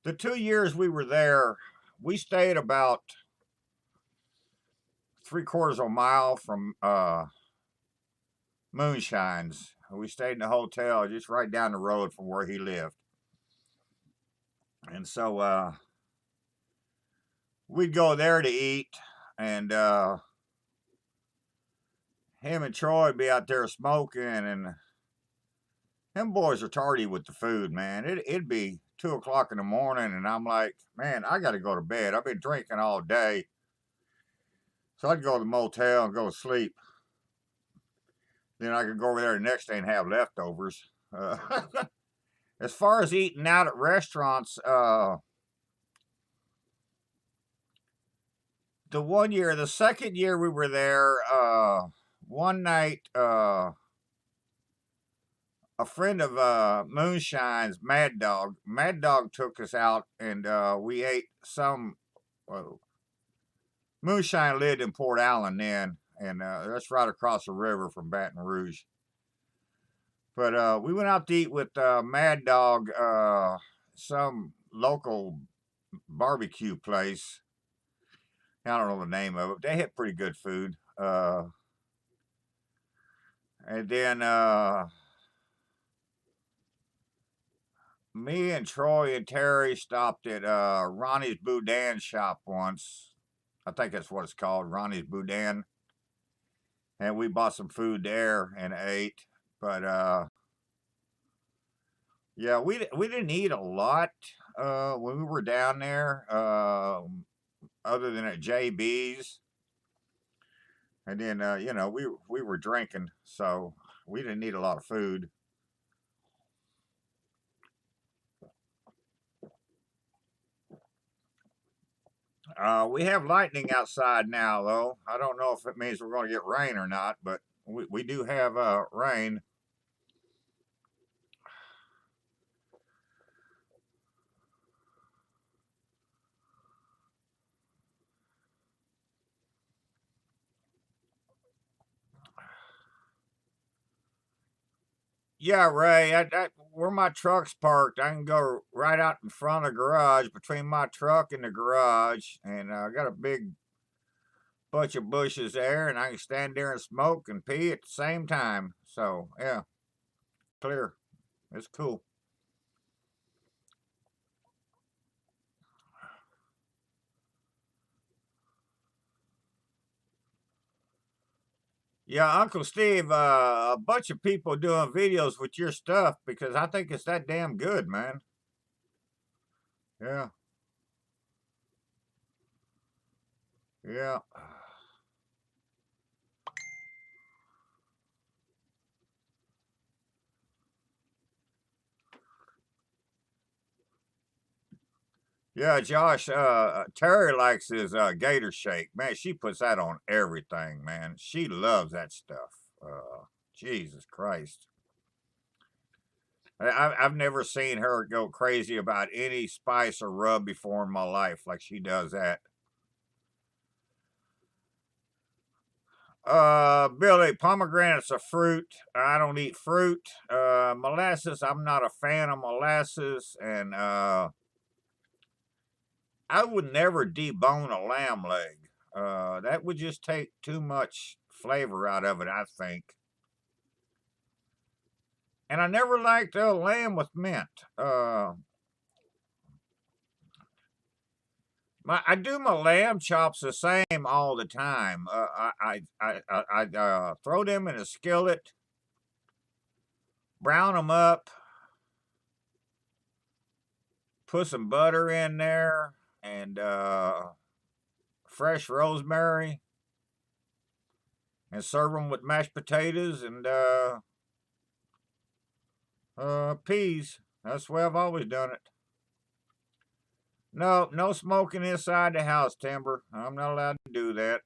The 2 years we were there, we stayed about 3/4 of a mile from Moonshine's. We stayed in a hotel just right down the road from where he lived, and so we'd go there to eat, and him and Troy would be out there smoking, and them boys are tardy with the food, man. It'd be 2 o'clock in the morning, and I'm like, man, I got to go to bed. I've been drinking all day, so I'd go to the motel and go to sleep. Then I could go over there the next day and have leftovers. As far as eating out at restaurants, the second year we were there, one night, a friend of Moonshine's, Mad Dog took us out, and we ate some. Well, Moonshine lived in Port Allen then, and that's right across the river from Baton Rouge. But we went out to eat with Mad Dog, some local barbecue place. I don't know the name of it. They had pretty good food. And then me and Troy and Terry stopped at Ronnie's Boudin shop once. I think that's what it's called, Ronnie's Boudin. And we bought some food there and ate. But yeah, we didn't eat a lot when we were down there, other than at JB's. And then we were drinking, so we didn't eat a lot of food. We have lightning outside now, though. I don't know if it means we're going to get rain or not, but we do have rain. Yeah, Ray, where my truck's parked, I can go right out in front of the garage, between my truck and the garage, and I got a big bunch of bushes there, and I can stand there and smoke and pee at the same time. So, yeah, clear. It's cool. Yeah, Uncle Steve, a bunch of people doing videos with your stuff because I think it's that damn good, man. Yeah, yeah. Yeah, Josh, Terry likes his gator shake. Man, she puts that on everything, man. She loves that stuff. Jesus Christ. I've never seen her go crazy about any spice or rub before in my life like she does that. Billy, pomegranate's a fruit. I don't eat fruit. Molasses, I'm not a fan of molasses. And I would never debone a lamb leg. That would just take too much flavor out of it, I think. And I never liked lamb with mint. I do my lamb chops the same all the time. I throw them in a skillet, brown them up, put some butter in there, and fresh rosemary, and serve them with mashed potatoes and peas. That's the way I've always done it. No, no smoking inside the house, Timber. I'm not allowed to do that.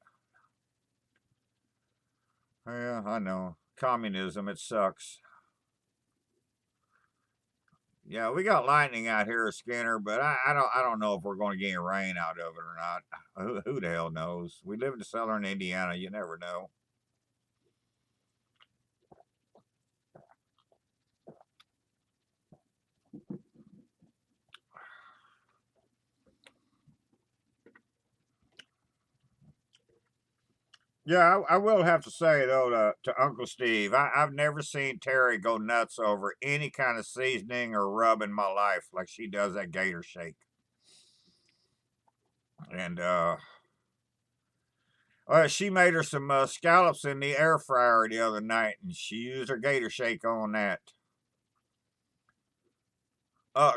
Yeah, I know. Communism, it sucks. Yeah, we got lightning out here, Skinner, but I don't know if we're going to get any rain out of it or not. Who the hell knows? We live in southern Indiana. You never know. Yeah, I will have to say though to Uncle Steve, I've never seen Terry go nuts over any kind of seasoning or rub in my life like she does that gator shake. And she made her some scallops in the air fryer the other night, and she used her gator shake on that.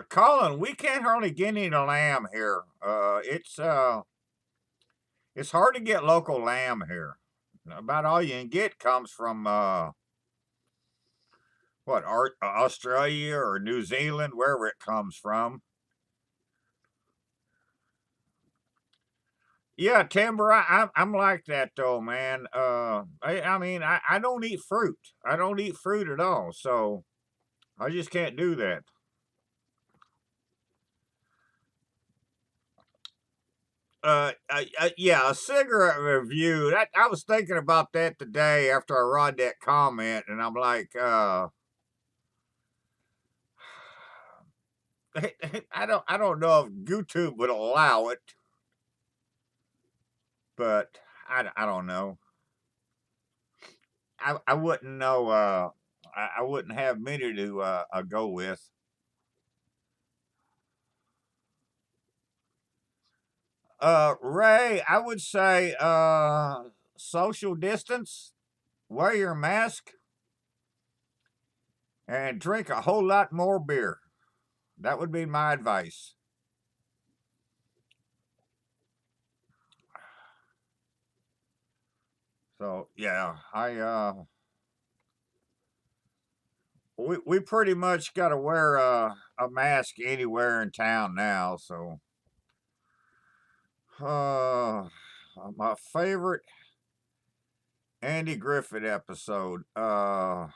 Colin, we can't hardly get any lamb here. It's hard to get local lamb here. About all you can get comes from Australia or New Zealand, wherever it comes from. Yeah, Timber, I'm like that though, man. I mean, I don't eat fruit. I don't eat fruit at all, so I just can't do that. Yeah, a cigarette review. I was thinking about that today after I read that comment, and I'm like, I don't know if YouTube would allow it, but I don't know. I wouldn't know. I wouldn't have many to go with. Ray, I would say social distance, wear your mask, and drink a whole lot more beer. That would be my advice. So yeah, we pretty much got to wear a mask anywhere in town now. So uh, my favorite Andy Griffith episode. Well,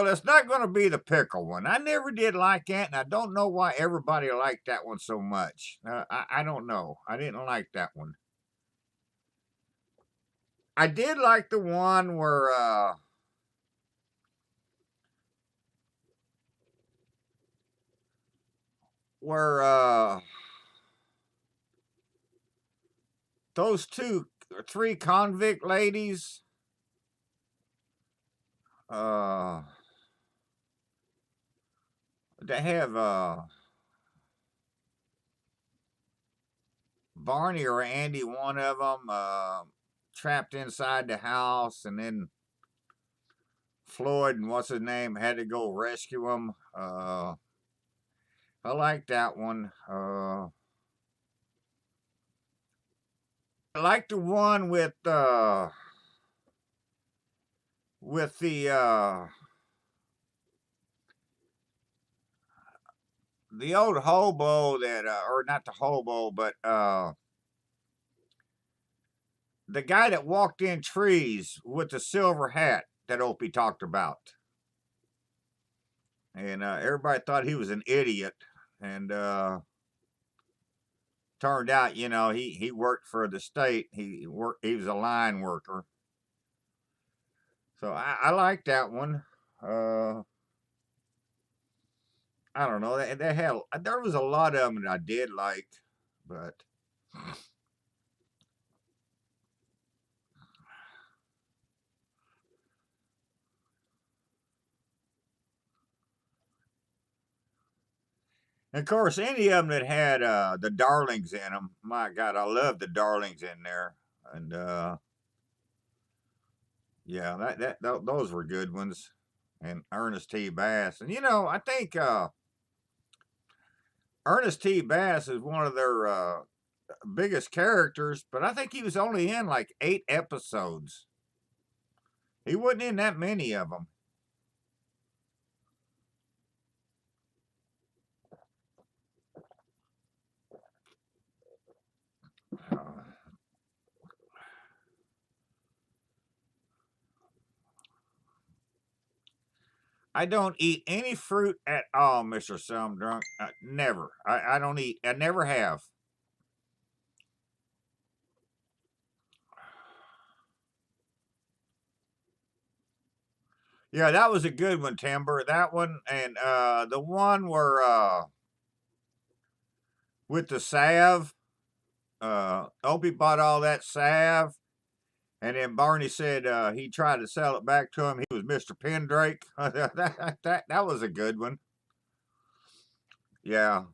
it's not going to be the pickle one. I never did like that, and I don't know why everybody liked that one so much. I don't know. I didn't like that one. I did like the one where those two or three convict ladies uh they have Barney or Andy, one of them, trapped inside the house, and then Floyd and what's his name had to go rescue him. I like that one. I like the one with the old hobo that or not the hobo, but the guy that walked in trees with the silver hat that Opie talked about. And everybody thought he was an idiot. And turned out, he worked for the state. He was a line worker. So I like that one. Uh, I don't know. There was a lot of them that I did like, but of course, any of them that had the darlings in them, my God, I love the darlings in there. And yeah, those were good ones. And Ernest T. Bass, and I think Ernest T. Bass is one of their biggest characters, but I think he was only in like 8 episodes. He wasn't in that many of them. I don't eat any fruit at all, Mr. Some Drunk. Never. I don't eat. I never have. Yeah, that was a good one, Timber. That one and the one where with the salve, Opie bought all that salve, and then Barney said he tried to sell it back to him. He was Mr. Pendrake. That was a good one. Yeah.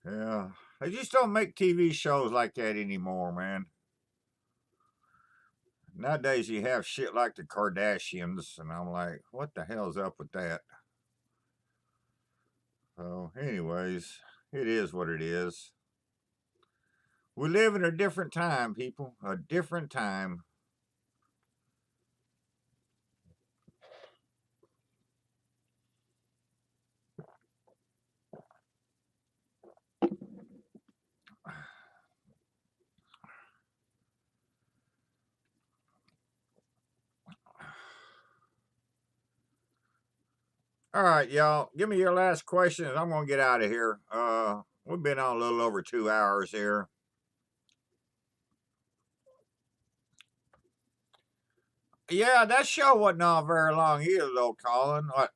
Yeah. They just don't make TV shows like that anymore, man. Nowadays you have shit like the Kardashians, and I'm like, what the hell's up with that? So, anyways, it is what it is. We live in a different time, people. A different time. All right, y'all. Give me your last question, and I'm gonna get out of here. We've been on a little over 2 hours here. Yeah, that show wasn't on very long either, though, Colin. What,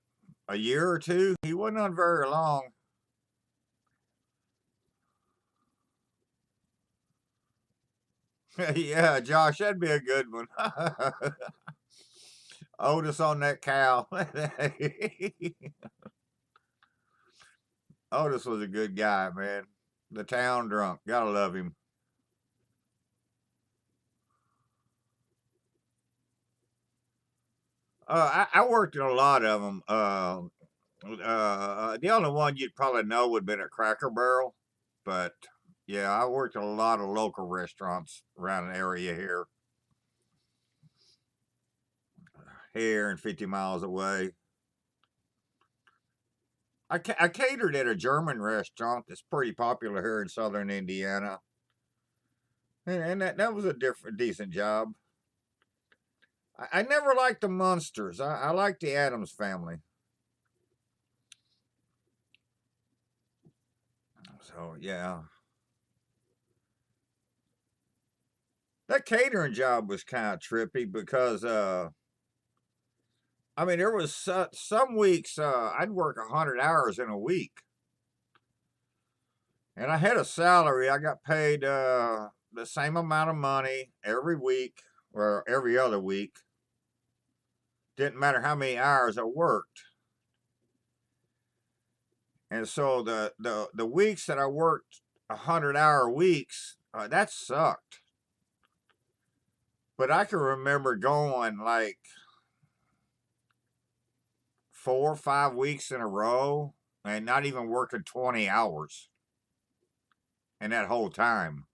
a year or two? He wasn't on very long. Yeah, Josh, that'd be a good one. Otis on that cow. Otis was a good guy, man. The town drunk. Gotta love him. I worked in a lot of them. The only one you'd probably know would have been a Cracker Barrel, but yeah, I worked in a lot of local restaurants around the area here and 50 miles away. I catered at a German restaurant that's pretty popular here in southern Indiana, and that was a decent job. I never liked the Munsters. I liked the Adams family. So yeah, that catering job was kind of trippy because I mean there was some weeks I'd work 100 hours in a week, and I had a salary. I got paid the same amount of money every week or every other week. Didn't matter how many hours I worked. And so the weeks that I worked 100-hour weeks, that sucked. But I can remember going like 4 or 5 weeks in a row and not even working 20 hours in that whole time.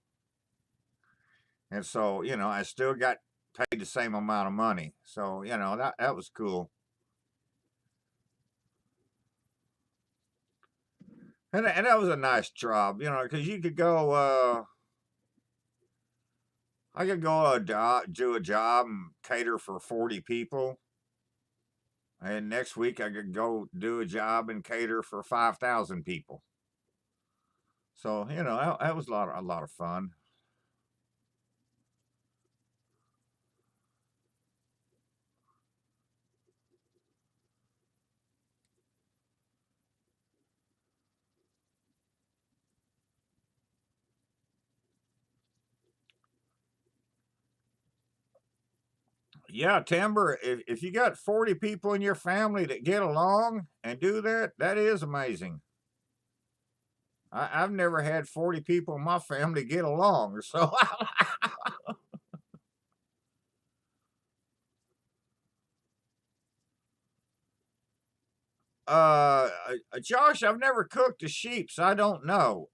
And so, I still got paid the same amount of money. So, that was cool. And that was a nice job, because you could go, I could go do a job and cater for 40 people. And next week I could go do a job and cater for 5,000 people. So, that was a lot of fun. Yeah, Timber, if you got 40 people in your family that get along and do that, that is amazing. I've never had 40 people in my family get along. So, Josh, I've never cooked a sheep, so I don't know.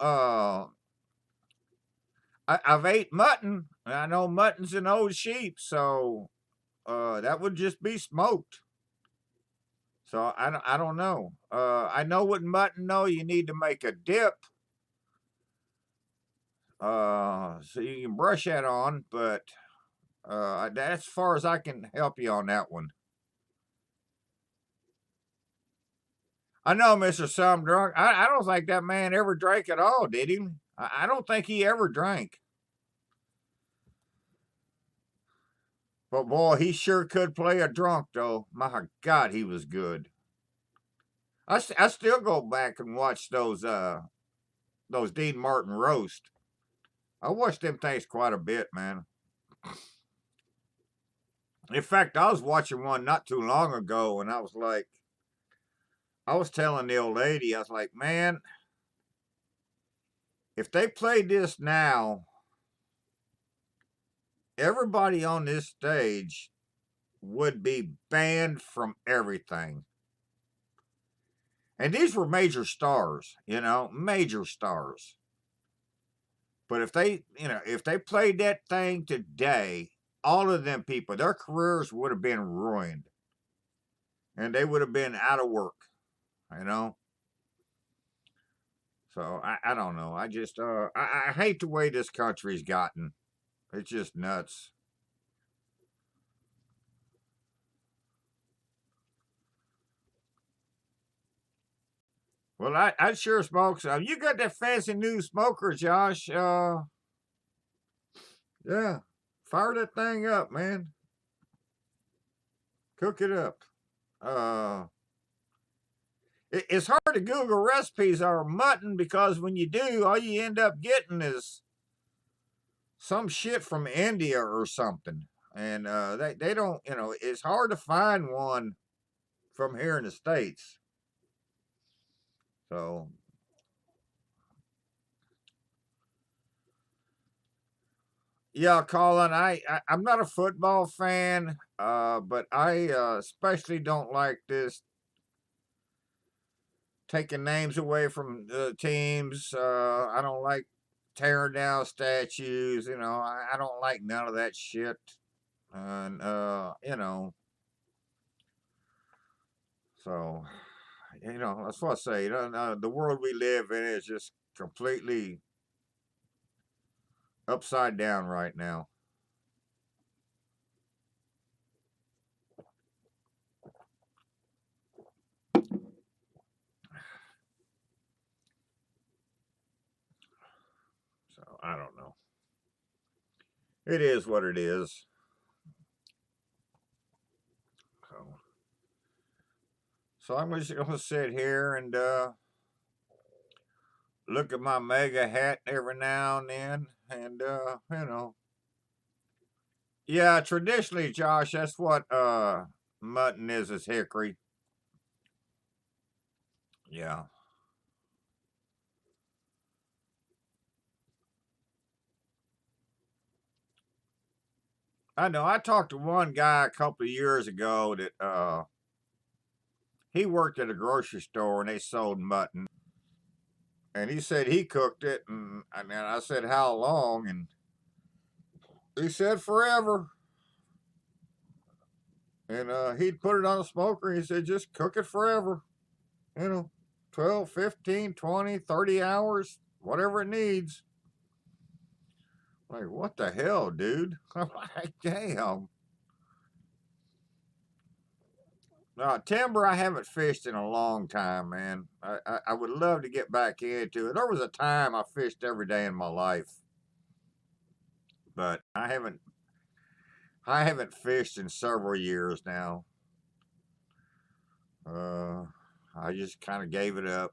I've ate mutton, and I know mutton's an old sheep, so that would just be smoked. So I don't know. I know with mutton, though, you need to make a dip, so you can brush that on, but That's as far as I can help you on that one. I know, Mister Some Drunk. I don't think that man ever drank at all, did he? I don't think he ever drank. But boy, he sure could play a drunk, though. My God, he was good. I still go back and watch those Dean Martin roast. I watched them things quite a bit, man. In fact, I was watching one not too long ago, and I was like, I was telling the old lady, I was like, man, if they played this now, everybody on this stage would be banned from everything. And these were major stars, major stars. But if they played that thing today, all of them people, their careers would have been ruined. And they would have been out of work, you know? So I don't know. I just I hate the way this country's gotten. It's just nuts. Well, I sure smoke some. You got that fancy new smoker, Josh. Yeah. Fire that thing up, man. Cook it up. Uh it's hard to Google recipes on mutton because when you do, all you end up getting is some shit from India or something. And they don't, it's hard to find one from here in the States. So yeah, Colin, I'm not a football fan, but I especially don't like this taking names away from the teams. I don't like tearing down statues. I don't like none of that shit. And so that's what I say. The world we live in is just completely upside down right now. So I don't know. It is what it is. So, so I'm just gonna sit here and look at my mega hat every now and then, and yeah. Traditionally, Josh, that's what mutton is hickory. Yeah, I know. I talked to one guy a couple of years ago that he worked at a grocery store and they sold mutton, and he said he cooked it, and then I said how long, and he said forever. And he'd put it on a smoker. He said, just cook it forever. You know, 12, 15, 20, 30 hours, whatever it needs. Like, what the hell, dude? I'm like, damn. Timber, I haven't fished in a long time, man. I would love to get back into it. There was a time I fished every day in my life, but I haven't fished in several years now. Uh, I just kind of gave it up.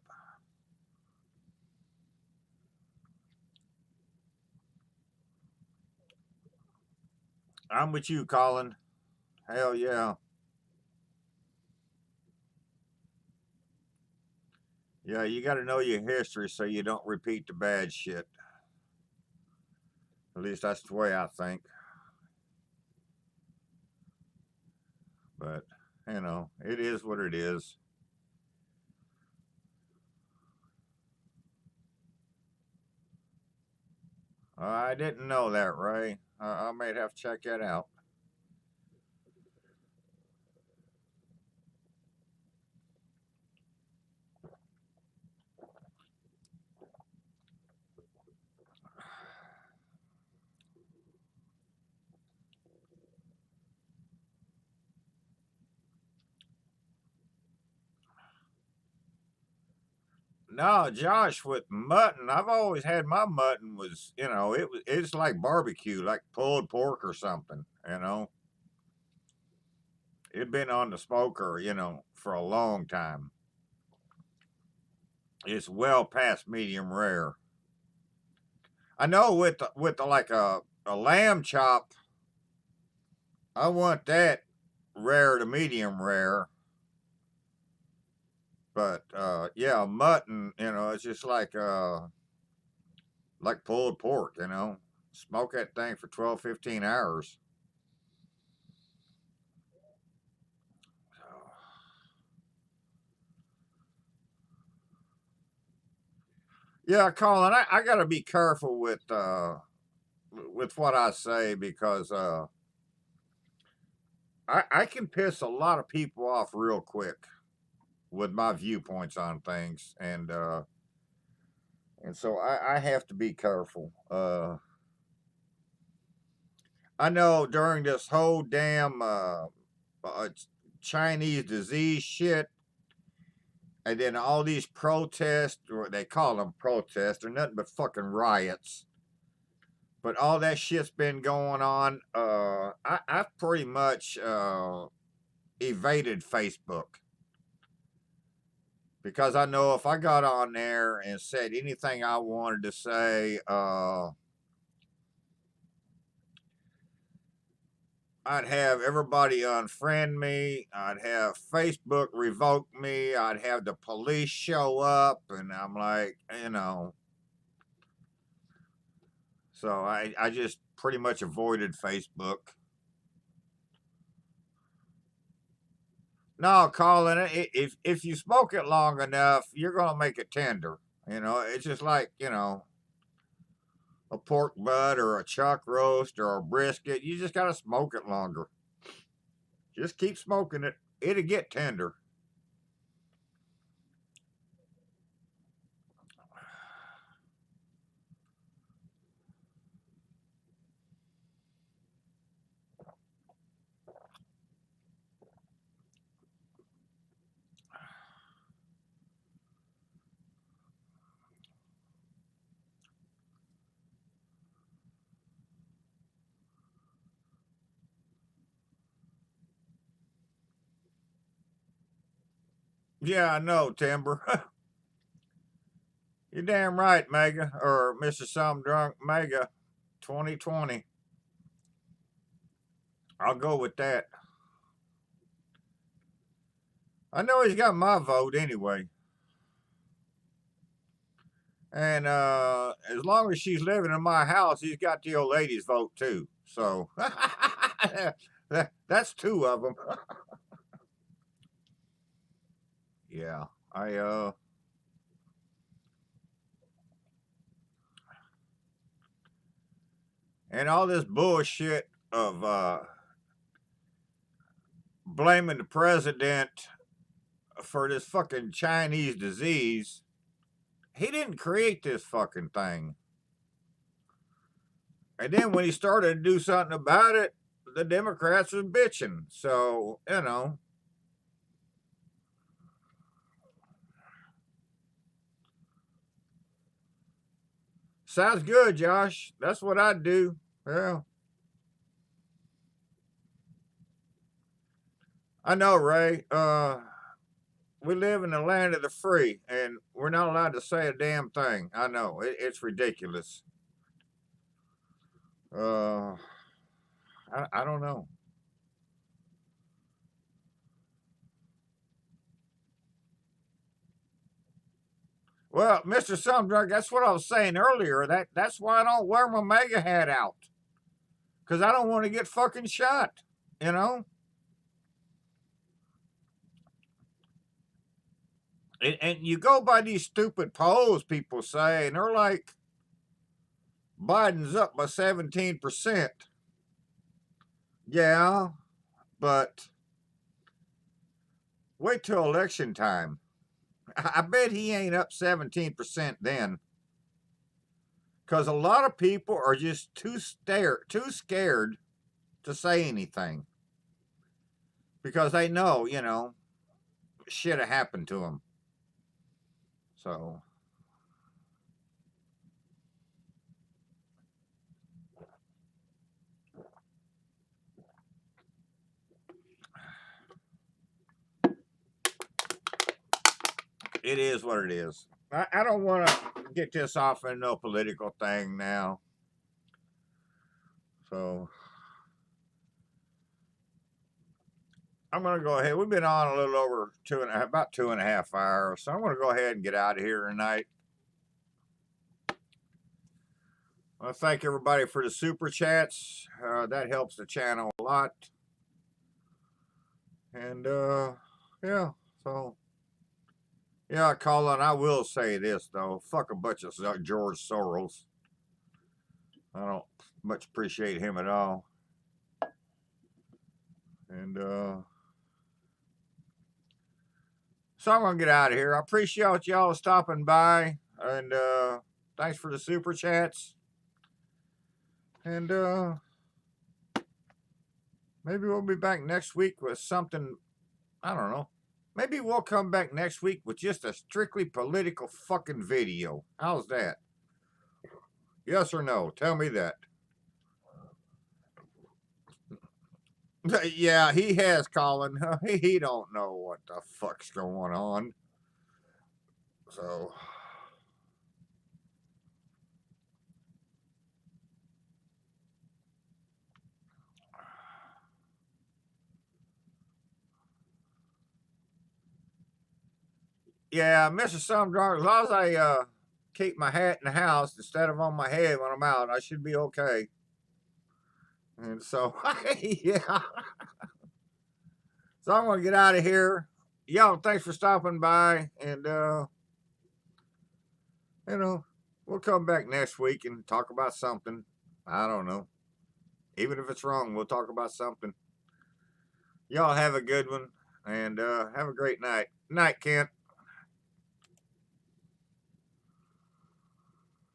I'm with you, Colin. Hell yeah. Yeah, you got to know your history so you don't repeat the bad shit. At least that's the way I think. But, it is what it is. I didn't know that, Ray. I might have to check that out. No, Josh, with mutton, I've always had my mutton was, it's like barbecue, like pulled pork or something, It'd been on the smoker, for a long time. It's well past medium rare. I know with like a lamb chop, I want that rare to medium rare. But yeah, mutton, it's just like pulled pork. Smoke that thing for 12, 15 hours. Yeah, Colin, I gotta be careful with what I say because I can piss a lot of people off real quick with my viewpoints on things, and so I have to be careful. I know during this whole damn uh, Chinese disease shit, and then all these protests, or they call them protests, they're nothing but fucking riots. But all that shit's been going on. I've pretty much evaded Facebook because I know if I got on there and said anything I wanted to say, I'd have everybody unfriend me. I'd have Facebook revoke me. I'd have the police show up, and I'm like. So I just pretty much avoided Facebook. No, Colin, if you smoke it long enough, you're gonna make it tender. It's just like a pork butt or a chuck roast or a brisket. You just gotta smoke it longer. Just keep smoking it. It'll get tender. Yeah, I know, Timber. You're damn right, Mega, or Mr. Some Drunk Mega 2020. I'll go with that. I know he's got my vote anyway. And as long as she's living in my house, he's got the old lady's vote too. So that's two of them. Yeah, I and all this bullshit of blaming the president for this fucking Chinese disease. He didn't create this fucking thing. And then when he started to do something about it, the Democrats was bitching. So. Sounds good, Josh. That's what I'd do. Yeah. I know, Ray. We live in the land of the free, and we're not allowed to say a damn thing. I know. It's ridiculous. Uh, I don't know. Well, Mr. Sumdrug, that's what I was saying earlier. That's why I don't wear my mega hat out. Because I don't want to get fucking shot, you know? And you go by these stupid polls people say, and they're like, Biden's up by 17%. Yeah, but wait till election time. I bet he ain't up 17% then. Because a lot of people are just too scared to say anything. Because they know, shit have happened to them. So, it is what it is. I don't want to get this off in no political thing now. So, I'm going to go ahead. We've been on a little over about 2.5 hours. So I'm going to go ahead and get out of here tonight. I want to thank everybody for the super chats. That helps the channel a lot. And yeah, so yeah, Colin, I will say this though. Fuck a bunch of George Soros. I don't much appreciate him at all. And so I'm gonna get out of here. I appreciate y'all stopping by, and thanks for the super chats. And maybe we'll be back next week with something. I don't know. Maybe we'll come back next week with just a strictly political fucking video. How's that? Yes or no? Tell me that. Yeah, he has, Colin. He don't know what the fuck's going on. So, yeah, Mr. Sumdrunk, as long as I keep my hat in the house instead of on my head when I'm out, I should be okay. And so, yeah. So I'm gonna get out of here. Y'all, thanks for stopping by, and you know, we'll come back next week and talk about something. I don't know. Even if it's wrong, we'll talk about something. Y'all have a good one, and have a great night. Night, Kent.